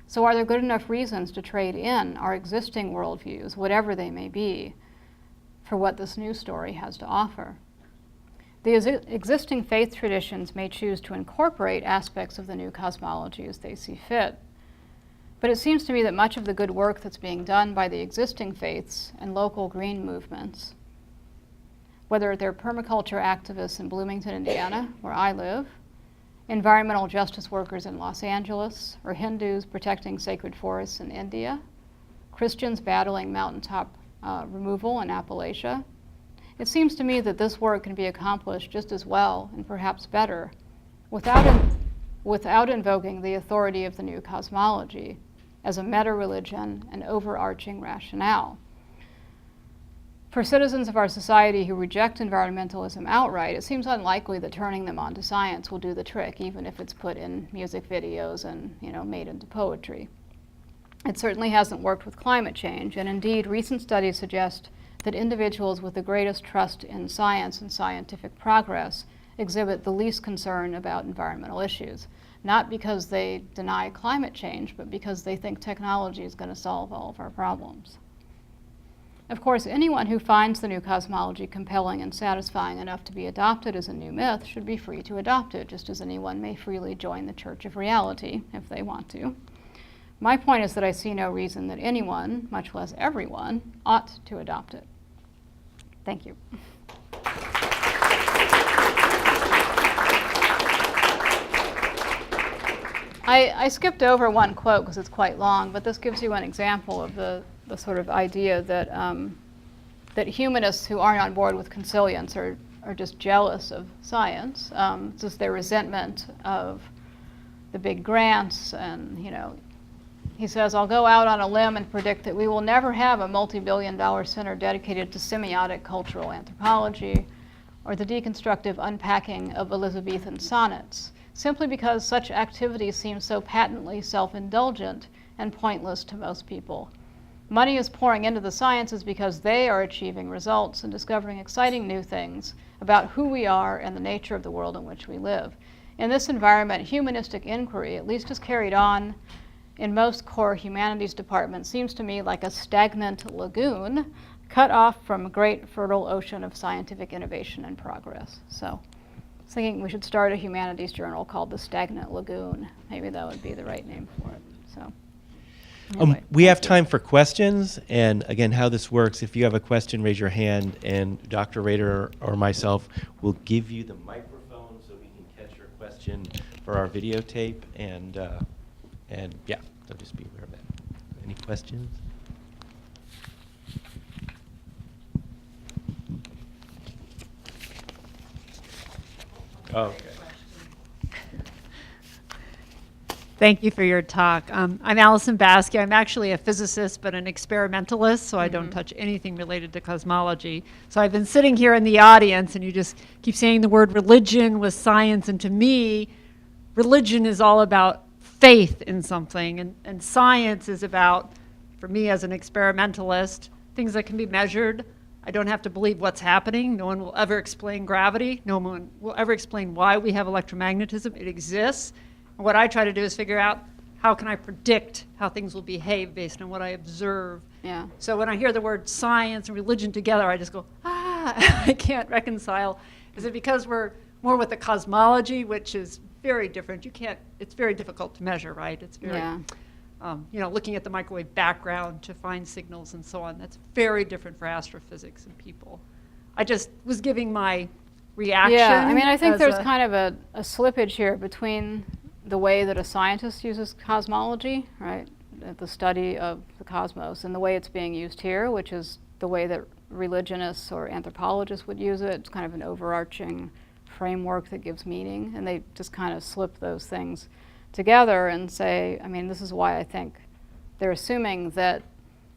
So are there good enough reasons to trade in our existing worldviews, whatever they may be, for what this new story has to offer? The existing faith traditions may choose to incorporate aspects of the new cosmology as they see fit. But it seems to me that much of the good work that's being done by the existing faiths and local green movements, whether they're permaculture activists in Bloomington, Indiana, where I live, environmental justice workers in Los Angeles, or Hindus protecting sacred forests in India, Christians battling mountaintop removal in Appalachia, it seems to me that this work can be accomplished just as well and perhaps better without invoking the authority of the new cosmology as a meta-religion and overarching rationale. For citizens of our society who reject environmentalism outright, it seems unlikely that turning them on to science will do the trick, even if it's put in music videos and, made into poetry. It certainly hasn't worked with climate change, and indeed recent studies suggest that individuals with the greatest trust in science and scientific progress exhibit the least concern about environmental issues, not because they deny climate change, but because they think technology is going to solve all of our problems. Of course, anyone who finds the new cosmology compelling and satisfying enough to be adopted as a new myth should be free to adopt it, just as anyone may freely join the Church of Reality if they want to. My point is that I see no reason that anyone, much less everyone, ought to adopt it. Thank you. I skipped over one quote because it's quite long, but this gives you an example of the sort of idea that that humanists who aren't on board with consilience are just jealous of science. It's just their resentment of the big grants, and he says, I'll go out on a limb and predict that we will never have a multi-billion-dollar center dedicated to semiotic cultural anthropology or the deconstructive unpacking of Elizabethan sonnets, simply because such activities seem so patently self-indulgent and pointless to most people. Money is pouring into the sciences because they are achieving results and discovering exciting new things about who we are and the nature of the world in which we live. In this environment, humanistic inquiry, at least as carried on in most core humanities departments, seems to me like a stagnant lagoon cut off from a great fertile ocean of scientific innovation and progress. So I was thinking we should start a humanities journal called The Stagnant Lagoon. Maybe that would be the right name for it. So. Anyway, we have time for questions, and again, how this works, if you have a question, raise your hand, and Dr. Rader or myself will give you the microphone so we can catch your question for our videotape, and yeah, so just be aware of that. Any questions? Oh, okay. Thank you for your talk. I'm Allison Baskey. I'm actually a physicist, but an experimentalist, so I don't touch anything related to cosmology. So I've been sitting here in the audience, and you just keep saying the word religion with science, and to me, religion is all about faith in something, and science is about, for me as an experimentalist, things that can be measured. I don't have to believe what's happening. No one will ever explain gravity. No one will ever explain why we have electromagnetism. It exists. What I try to do is figure out how can I predict how things will behave based on what I observe. Yeah. So when I hear the word science and religion together, I just go, I can't reconcile. Is it because we're more with the cosmology, which is very different? It's very difficult to measure, right? It's very, looking at the microwave background to find signals and so on. That's very different for astrophysics and people. I just was giving my reaction. Yeah, I mean, I think there's kind of a slippage here between the way that a scientist uses cosmology, right, the study of the cosmos, and the way it's being used here, which is the way that religionists or anthropologists would use it. It's kind of an overarching framework that gives meaning, and they just kind of slip those things together and say, I mean, this is why I think they're assuming that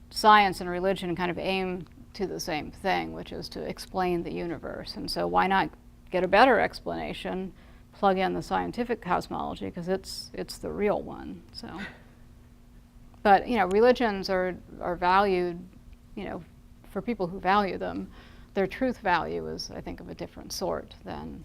science and religion kind of aim to the same thing, which is to explain the universe. And so why not get a better explanation, plug in the scientific cosmology, because it's the real one. So, but religions are valued, for people who value them. Their truth value is, I think, of a different sort than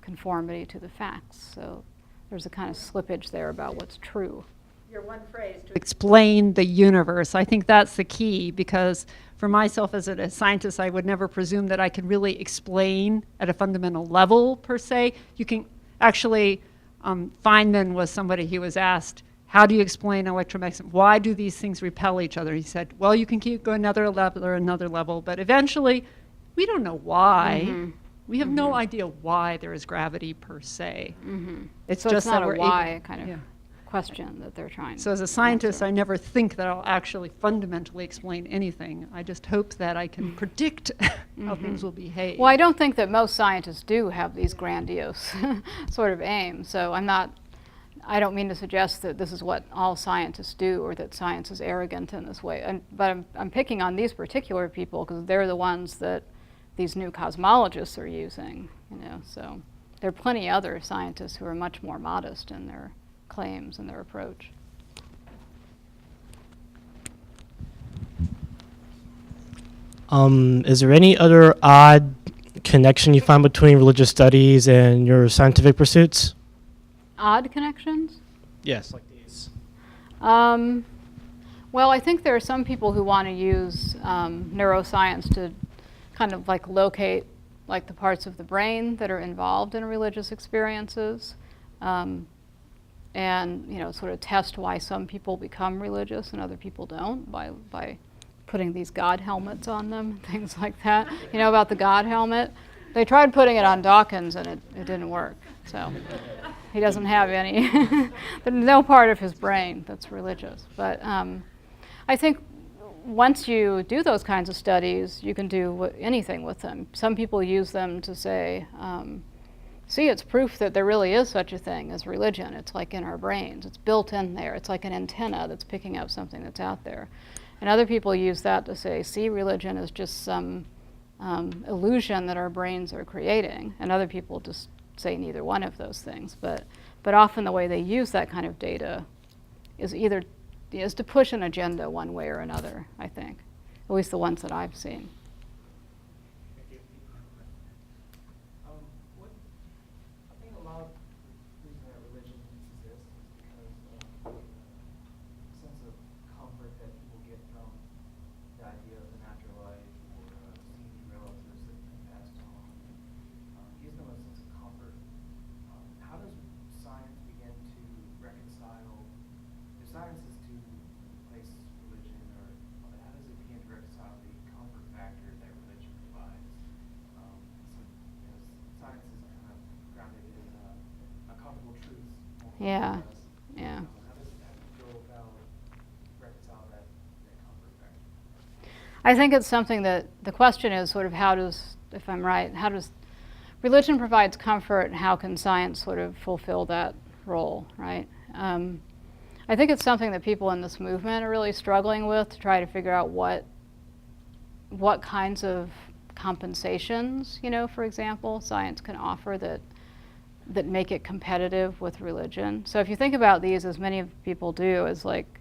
conformity to the facts. So there's a kind of slippage there about what's true. Your one phrase to explain the universe. I think that's the key, because for myself as a scientist, I would never presume that I can really explain at a fundamental level per se. You can actually, Feynman was somebody who was asked, how do you explain electromagnetism? Why do these things repel each other? He said, well, you can keep going another level or another level, but eventually we don't know why. Mm-hmm. We have no idea why there is gravity per se. Mm-hmm. It's so just it's not that we're a why able, question that they're trying So as a scientist, I never think that I'll actually fundamentally explain anything. I just hope that I can predict how things will behave. Well, I don't think that most scientists do have these grandiose sort of aims. So I don't mean to suggest that this is what all scientists do or that science is arrogant in this way. But I'm picking on these particular people because they're the ones that these new cosmologists are using. So there are plenty of other scientists who are much more modest in their claims and their approach. Is there any other odd connection you find between religious studies and your scientific pursuits? Odd connections? Yes, like these. Well, I think there are some people who want to use neuroscience to kind of like locate like the parts of the brain that are involved in religious experiences, and sort of test why some people become religious and other people don't by putting these God helmets on them, things like that. You know about the God helmet? They tried putting it on Dawkins and it didn't work. So he doesn't have any, there's no part of his brain that's religious. But I think once you do those kinds of studies, you can do anything with them. Some people use them to say, see, it's proof that there really is such a thing as religion. It's like in our brains. It's built in there. It's like an antenna that's picking up something that's out there. And other people use that to say, see, religion is just some illusion that our brains are creating. And other people just say neither one of those things. But often the way they use that kind of data is to push an agenda one way or another, I think. At least the ones that I've seen. I think a lot of the reason that religion exists is because of a sense of comfort that people get from the idea of the afterlife or seeing relatives that have passed on. Gives them a sense of comfort. How does science begin to reconcile, if science is to replace religion, or how does it begin to reconcile the comfort factor that religion provides? Science is kind of grounded in a comfortable truth. Yeah, yeah. How do you go about reconcile that comfort factor? I think it's something that the question is sort of how does, if I'm right, how does religion provides comfort and how can science sort of fulfill that role, right? I think it's something that people in this movement are really struggling with to try to figure out what kinds of compensations, for example, science can offer that make it competitive with religion. So if you think about these, as many people do, as like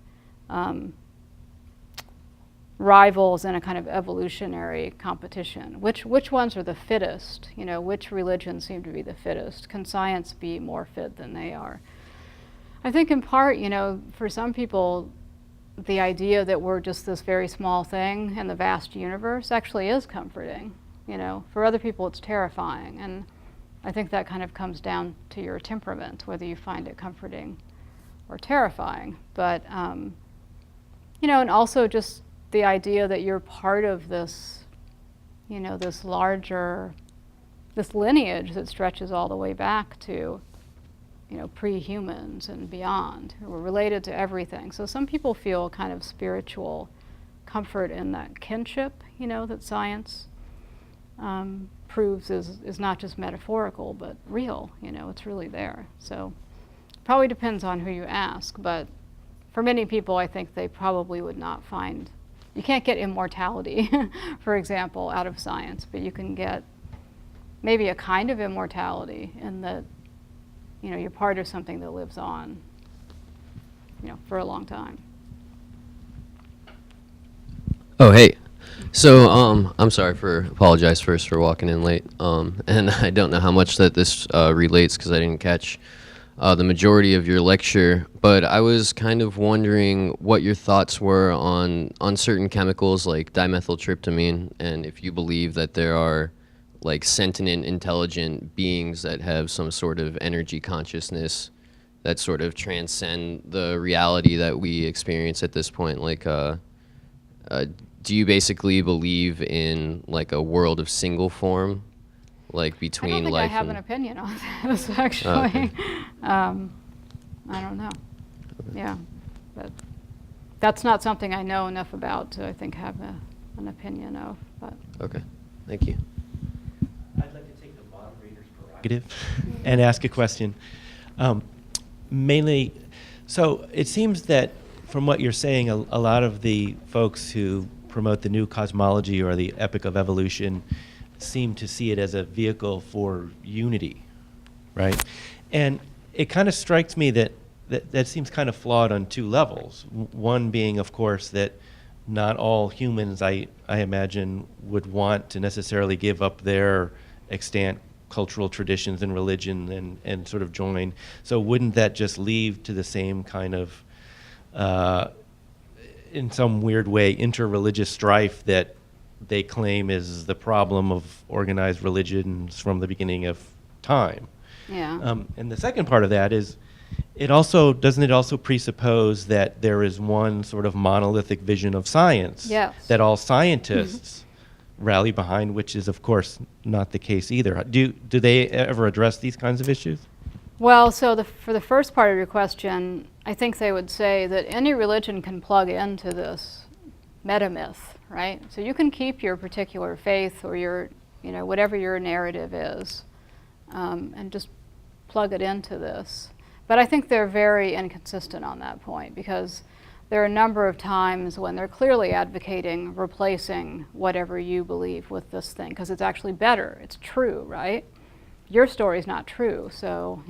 rivals in a kind of evolutionary competition. Which ones are the fittest? Which religions seem to be the fittest? Can science be more fit than they are? I think in part, for some people, the idea that we're just this very small thing in the vast universe actually is comforting. For other people, it's terrifying. And I think that kind of comes down to your temperament, whether you find it comforting or terrifying. But, and also just the idea that you're part of this, this larger, this lineage that stretches all the way back to, pre-humans and beyond, who are related to everything. So some people feel kind of spiritual comfort in that kinship, that science proves is not just metaphorical, but real, it's really there. So probably depends on who you ask, but for many people, I think they probably would not find, you can't get immortality, for example, out of science, but you can get maybe a kind of immortality in that, you're part of something that lives on, for a long time. Oh, hey. So, I'm sorry apologize first for walking in late. And I don't know how much that this relates because I didn't catch the majority of your lecture, but I was kind of wondering what your thoughts were on certain chemicals like dimethyltryptamine, and if you believe that there are like sentient, intelligent beings that have some sort of energy consciousness that sort of transcend the reality that we experience at this point. Like, do you basically believe in like a world of single form, like between I don't think life I have and an opinion on this, actually. Oh, okay. I don't know. Yeah, but that's not something I know enough about to, I think, have an opinion of. But Okay, thank you. I'd like to take the moderator's prerogative and ask a question. Mainly, so it seems that from what you're saying, a lot of the folks who promote the new cosmology or the epic of evolution seem to see it as a vehicle for unity, right? And it kind of strikes me that seems kind of flawed on two levels. One being, of course, that not all humans, I imagine, would want to necessarily give up their extant cultural traditions and religion and sort of join. So wouldn't that just lead to the same kind of, in some weird way, interreligious strife that they claim is the problem of organized religions from the beginning of time? Yeah. And the second part of that is, doesn't it also presuppose that there is one sort of monolithic vision of science Yes. that all scientists rally behind, which is, of course, not the case either. Do they ever address these kinds of issues? Well, so for the first part of your question, I think they would say that any religion can plug into this metamyth, right? So you can keep your particular faith or your, whatever your narrative is, and just plug it into this. But I think they're very inconsistent on that point, because there are a number of times when they're clearly advocating replacing whatever you believe with this thing, because it's actually better. It's true, right? Your story's not true. So,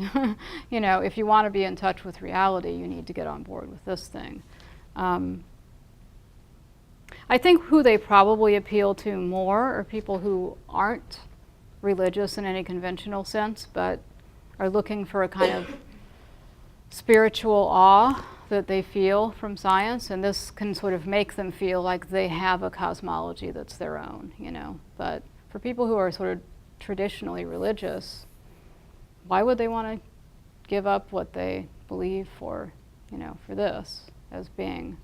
if you want to be in touch with reality, you need to get on board with this thing. I think who they probably appeal to more are people who aren't religious in any conventional sense, but are looking for a kind of spiritual awe that they feel from science, and this can sort of make them feel like they have a cosmology that's their own, But for people who are sort of traditionally religious, why would they want to give up what they believe for this as being,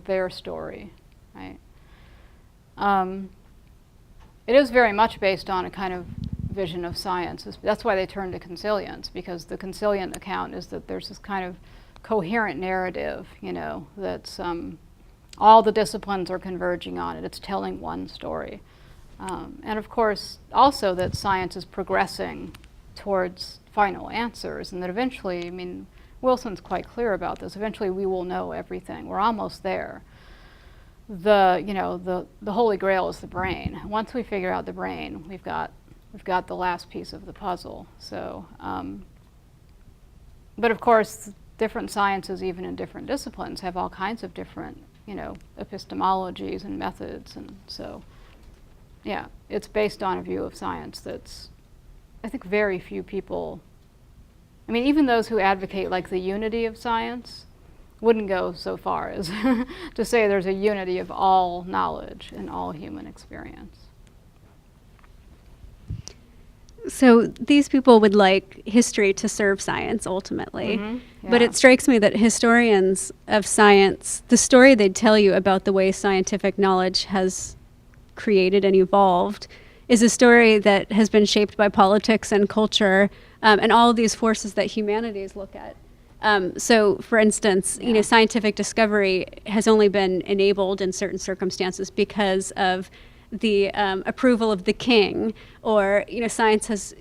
their story, right? It is very much based on a kind of vision of science. That's why they turn to consilience, because the consilient account is that there's this kind of coherent narrative, that's all the disciplines are converging on it. It's telling one story. And of course, also that science is progressing towards final answers, and that eventually, Wilson's quite clear about this, eventually we will know everything. We're almost there. The holy grail is the brain. Once we figure out the brain, we've got the last piece of the puzzle. So, but of course, different sciences, even in different disciplines, have all kinds of different, epistemologies and methods. And so, yeah, it's based on a view of science that's, I think, very few people, even those who advocate like the unity of science wouldn't go so far as to say there's a unity of all knowledge and all human experience. So these people would like history to serve science ultimately. Mm-hmm. But Yeah. it strikes me that historians of science, the story they'd tell you about the way scientific knowledge has created and evolved is a story that has been shaped by politics and culture, and all of these forces that humanities look at. So, for instance, scientific discovery has only been enabled in certain circumstances because of the approval of the king, or science has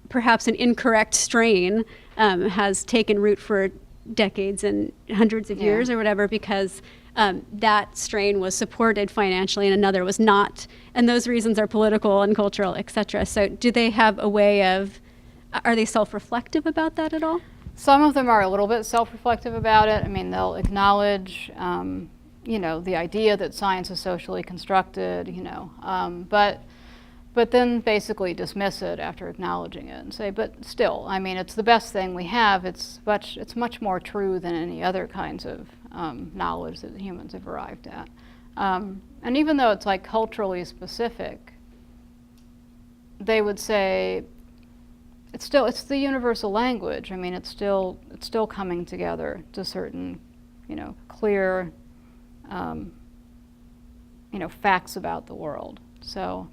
perhaps an incorrect strain has taken root for decades and hundreds of years or whatever, because that strain was supported financially and another was not, and those reasons are political and cultural, etc. So do they have a way of, are they self-reflective about that at all? Some of them are a little bit self-reflective about it. They'll acknowledge, the idea that science is socially constructed, but then basically dismiss it after acknowledging it and say, but still, it's the best thing we have. It's much more true than any other kinds of knowledge that humans have arrived at. And even though it's like culturally specific, they would say, it's the universal language. It's still coming together to certain, clear, facts about the world. So,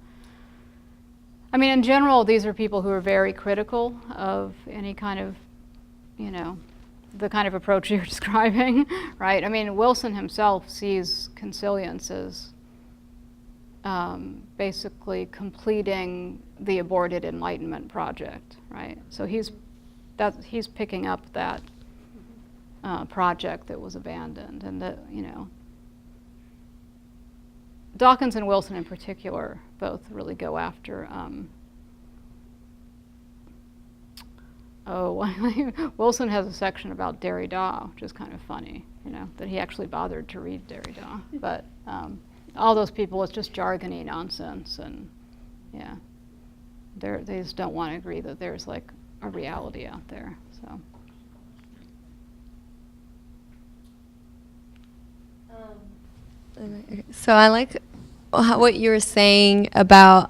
in general, these are people who are very critical of any kind of, the kind of approach you're describing, right? Wilson himself sees consilience as basically completing the aborted Enlightenment project, right? So he's picking up that project that was abandoned, and that Dawkins and Wilson in particular both really go after Oh, Wilson has a section about Derrida, which is kind of funny, that he actually bothered to read Derrida. But all those people, it's just jargony nonsense, and yeah, they just don't want to agree that there's like a reality out there. So. So I like what you were saying about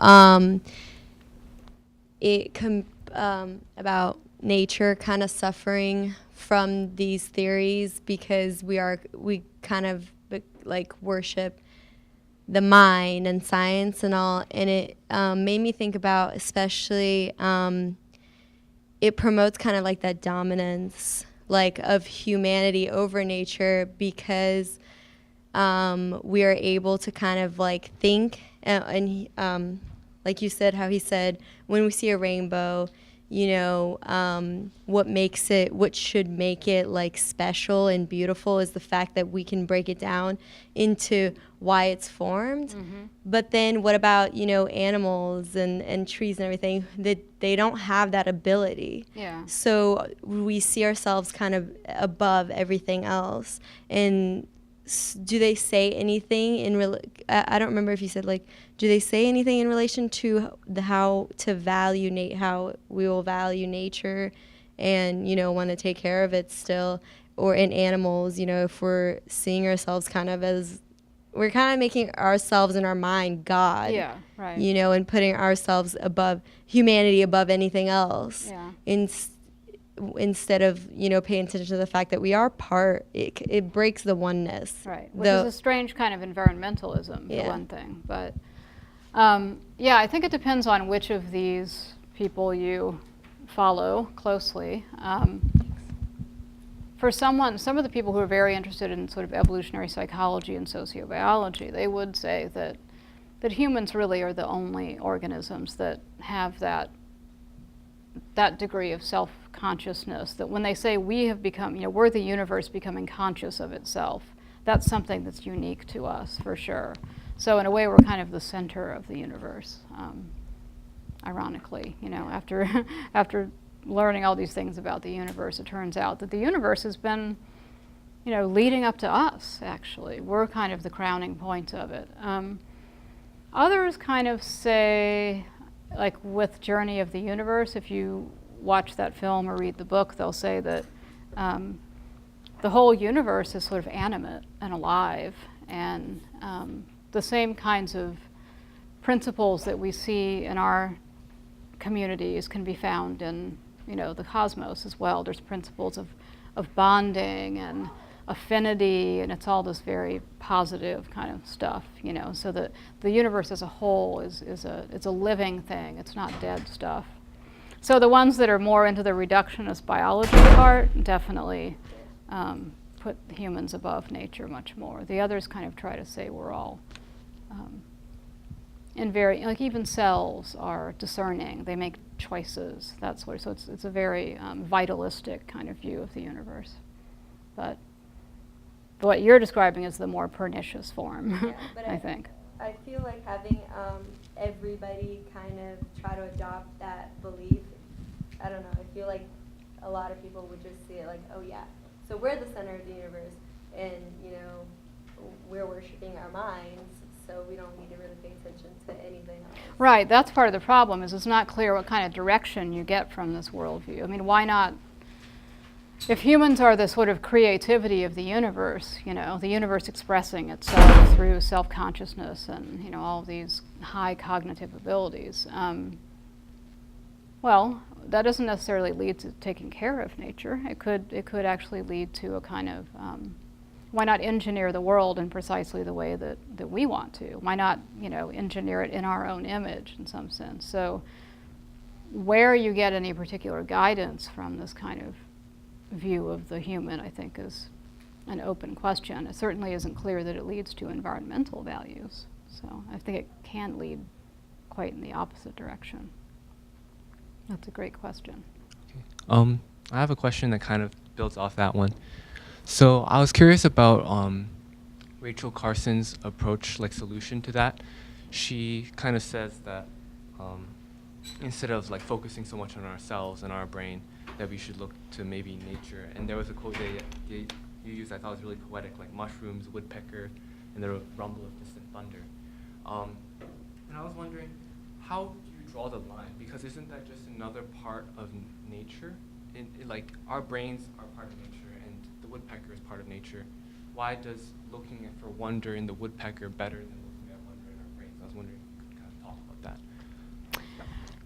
about nature kind of suffering from these theories because we kind of like worship the mind and science and all, and it made me think about especially it promotes kind of like that dominance like of humanity over nature because we are able to kind of like think and like you said, how he said, when we see a rainbow, what should make it like special and beautiful is the fact that we can break it down into why it's formed. Mm-hmm. But then what about, animals and trees and everything, that they don't have that ability. Yeah. So we see ourselves kind of above everything else. And do they say anything I don't remember if you said do they say anything in relation to how we will value nature and want to take care of it still, or in animals, if we're seeing ourselves kind of as we're kind of making ourselves in our mind God, yeah, right, and putting ourselves above humanity, above anything else, yeah, instead of paying attention to the fact that we are part, it breaks the oneness, right, which is a strange kind of environmentalism, yeah, for one thing. But yeah, I think it depends on which of these people you follow closely. For some of the people who are very interested in sort of evolutionary psychology and sociobiology, they would say that humans really are the only organisms that have that degree of self-consciousness, that when they say we have become, we're the universe becoming conscious of itself, that's something that's unique to us for sure. So in a way, we're kind of the center of the universe, ironically. After learning all these things about the universe, it turns out that the universe has been, leading up to us, actually. We're kind of the crowning point of it. Others kind of say, like with Journey of the Universe, if you watch that film or read the book, they'll say that the whole universe is sort of animate and alive, and the same kinds of principles that we see in our communities can be found in, the cosmos as well. There's principles of bonding and affinity, and it's all this very positive kind of stuff, so that the universe as a whole it's a living thing. It's not dead stuff. So the ones that are more into the reductionist biology part definitely put humans above nature much more. The others kind of try to say we're all even cells are discerning. They make choices, that sort of. So it's a very vitalistic kind of view of the universe. But what you're describing is the more pernicious form, yeah, I think. I feel like having everybody kind of try to adopt that belief, I don't know, I feel like a lot of people would just see it like, oh yeah, so we're the center of the universe, and we're worshiping our minds, so we don't need to really pay attention to anything else. Right, that's part of the problem, is it's not clear what kind of direction you get from this worldview. I mean, why not? If humans are the sort of creativity of the universe, the universe expressing itself through self-consciousness and, all of these high cognitive abilities, well, that doesn't necessarily lead to taking care of nature. It could actually lead to a kind of, why not engineer the world in precisely the way that we want to? Why not, engineer it in our own image in some sense? So where you get any particular guidance from this kind of view of the human, I think, is an open question. It certainly isn't clear that it leads to environmental values. So I think it can lead quite in the opposite direction. That's a great question. Okay. I have a question that kind of builds off that one. So I was curious about Rachel Carson's approach, solution to that. She kind of says that instead of focusing so much on ourselves and our brain, that we should look to maybe nature. And there was a quote you used I thought was really poetic, like mushrooms, woodpecker, and the rumble of distant thunder. And I was wondering, how do you draw the line? Because isn't that just another part of nature? Like our brains are part of nature, and the woodpecker is part of nature. Why does looking for wonder in the woodpecker better than looking at wonder in our brains? I was wondering if you could kind of talk about that.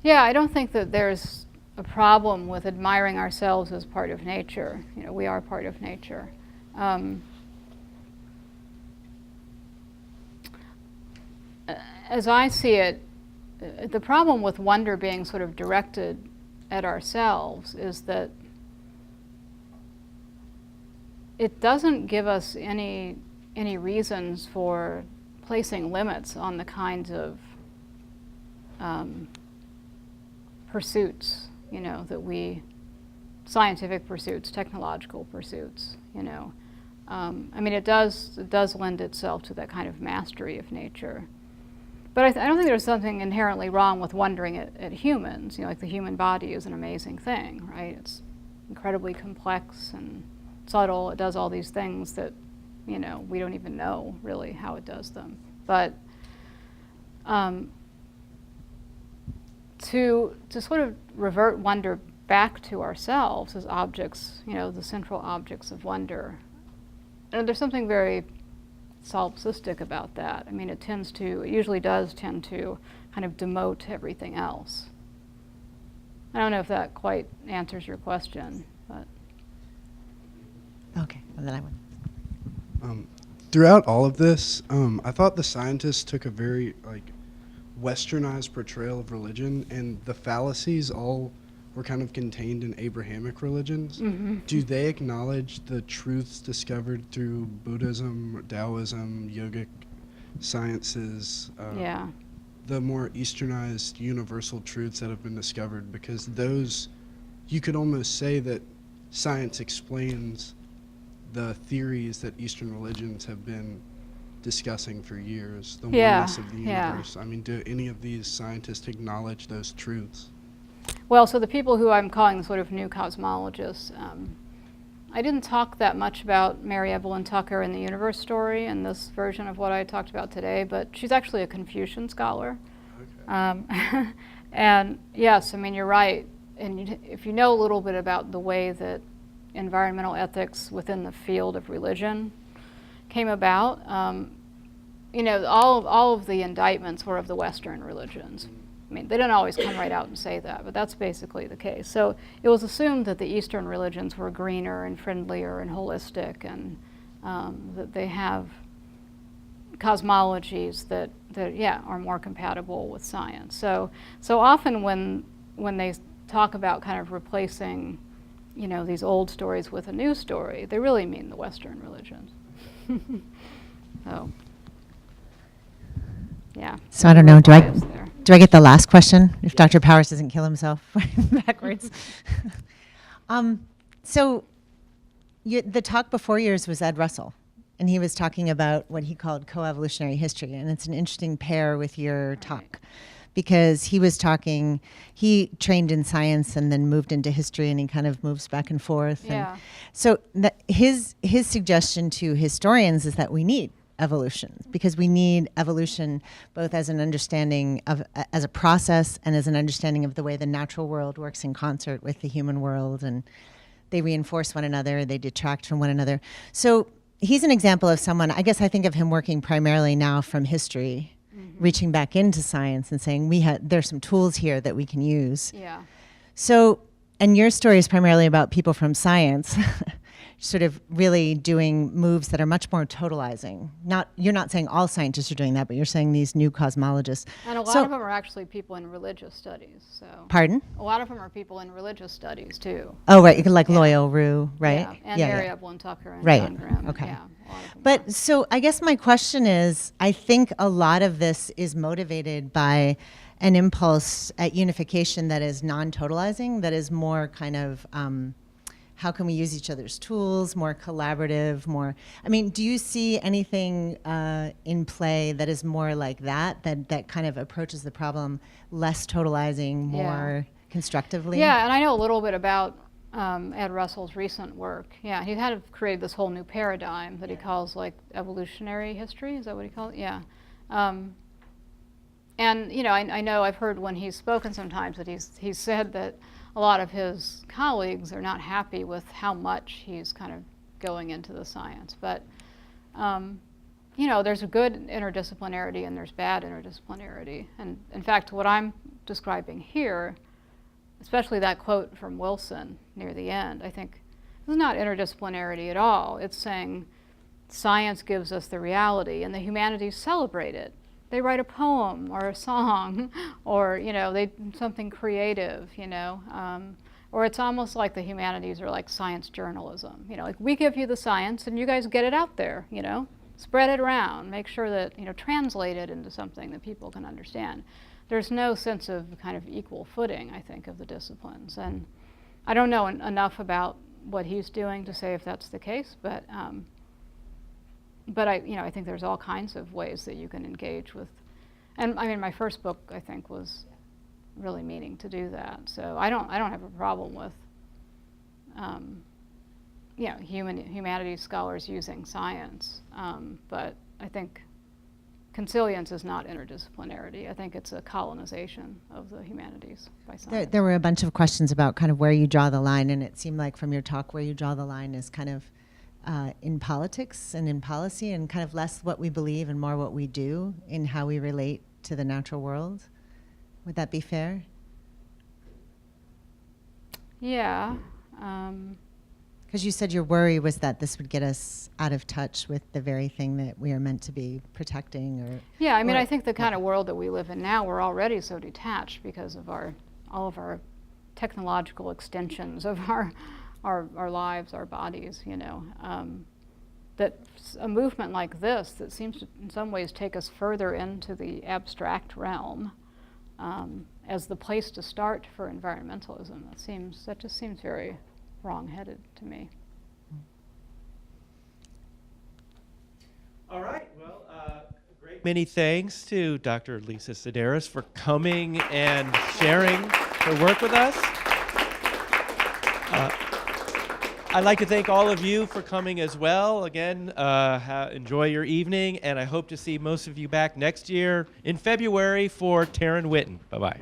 Yeah, I don't think that there's a problem with admiring ourselves as part of nature. You know, we are part of nature. As I see it, the problem with wonder being sort of directed at ourselves is that it doesn't give us any reasons for placing limits on the kinds of pursuits, you know, that scientific pursuits, technological pursuits, you know. I mean, it does lend itself to that kind of mastery of nature. But I don't think there's something inherently wrong with wondering at humans. You know, like the human body is an amazing thing, right? It's incredibly complex and subtle. It does all these things that, you know, we don't even know really how it does them. But to sort of revert wonder back to ourselves as objects, you know, the central objects of wonder, and there's something very solipsistic about that. I mean, it usually does tend to kind of demote everything else. I don't know if that quite answers your question, but. Okay, and then I went. Throughout all of this, I thought the scientists took a very westernized portrayal of religion, and the fallacies all were kind of contained in Abrahamic religions. Mm-hmm. Do they acknowledge the truths discovered through Buddhism, Taoism, yogic sciences, Yeah. the more easternized universal truths that have been discovered? Because those, you could almost say that science explains the theories that Eastern religions have been discussing for years, the Yeah, oneness of the yeah. universe. I mean, do any of these scientists acknowledge those truths? Well, so the people who I'm calling the sort of new cosmologists, I didn't talk that much about Mary Evelyn Tucker in the universe story in this version of what I talked about today, but she's actually a Confucian scholar. Okay. And yes, I mean, you're right. And if you know a little bit about the way that environmental ethics within the field of religion came about, you know, all of the indictments were of the Western religions. I mean, they didn't always come right out and say that, but that's basically the case. So it was assumed that the Eastern religions were greener and friendlier and holistic, and that they have cosmologies that are more compatible with science. So often when they talk about kind of replacing, you know, these old stories with a new story, they really mean the Western religions. So, yeah. So I don't know, do Bias I get the last question if Dr. Powers doesn't kill himself backwards? So the talk before yours was Ed Russell, and he was talking about what he called coevolutionary history, and it's an interesting pair with your talk, because he trained in science and then moved into history, and he kind of moves back and forth. Yeah. And so his suggestion to historians is that we need evolution, because we need evolution both as an understanding of as a process and as an understanding of the way the natural world works in concert with the human world, and they reinforce one another, they detract from one another. So he's an example of someone, I guess I think of him working primarily now from history, reaching back into science and saying there's some tools here that we can use. Yeah. So, and your story is primarily about people from science sort of really doing moves that are much more totalizing. You're not saying all scientists are doing that, but you're saying these new cosmologists. And a lot of them are actually people in religious studies. So Pardon? a lot of them are people in religious studies too. Oh, right, like Loyal Rue, right? Yeah, and Mary Evelyn Tucker and Right, John Grimm. okay. Yeah, a lot of them But are. so I guess my question is, I think a lot of this is motivated by an impulse at unification that is non-totalizing, that is more kind of how can we use each other's tools, more collaborative, more, I mean, do you see anything in play that is more like that kind of approaches the problem less totalizing, more constructively? Yeah, and I know a little bit about Ed Russell's recent work. Yeah, he had created this whole new paradigm that he calls like evolutionary history. Is that what he calls it? Yeah. And you know, I know I've heard when he's spoken sometimes that he's said that a lot of his colleagues are not happy with how much he's kind of going into the science. But you know, there's a good interdisciplinarity and there's bad interdisciplinarity. And in fact, what I'm describing here, especially that quote from Wilson near the end, I think is not interdisciplinarity at all. It's saying science gives us the reality and the humanities celebrate it. They write a poem or a song or, you know, something creative, you know. Or it's almost like the humanities are like science journalism. You know, like we give you the science and you guys get it out there, you know. Spread it around, make sure that, you know, translate it into something that people can understand. There's no sense of kind of equal footing, I think, of the disciplines. And I don't know enough about what he's doing to say if that's the case, but I think there's all kinds of ways that you can engage with. And I mean, my first book, I think, was really meaning to do that. So I don't have a problem with, you know, humanities scholars using science, but I think consilience is not interdisciplinarity. I think it's a colonization of the humanities by science. There were a bunch of questions about kind of where you draw the line, and it seemed like from your talk where you draw the line is kind of in politics and in policy, and kind of less what we believe and more what we do in how we relate to the natural world. Would that be fair? Yeah. Because you said your worry was that this would get us out of touch with the very thing that we are meant to be protecting, or yeah, I mean, I think the kind of world that we live in now, we're already so detached because of all of our technological extensions of our lives, our bodies, you know, that a movement like this that seems to in some ways take us further into the abstract realm as the place to start for environmentalism. That just seems very wrong-headed to me. All right. Well, many thanks to Dr. Lisa Sideris for coming and sharing her work with us. I'd like to thank all of you for coming as well. Again, enjoy your evening, and I hope to see most of you back next year in February for Taryn Witten. Bye-bye.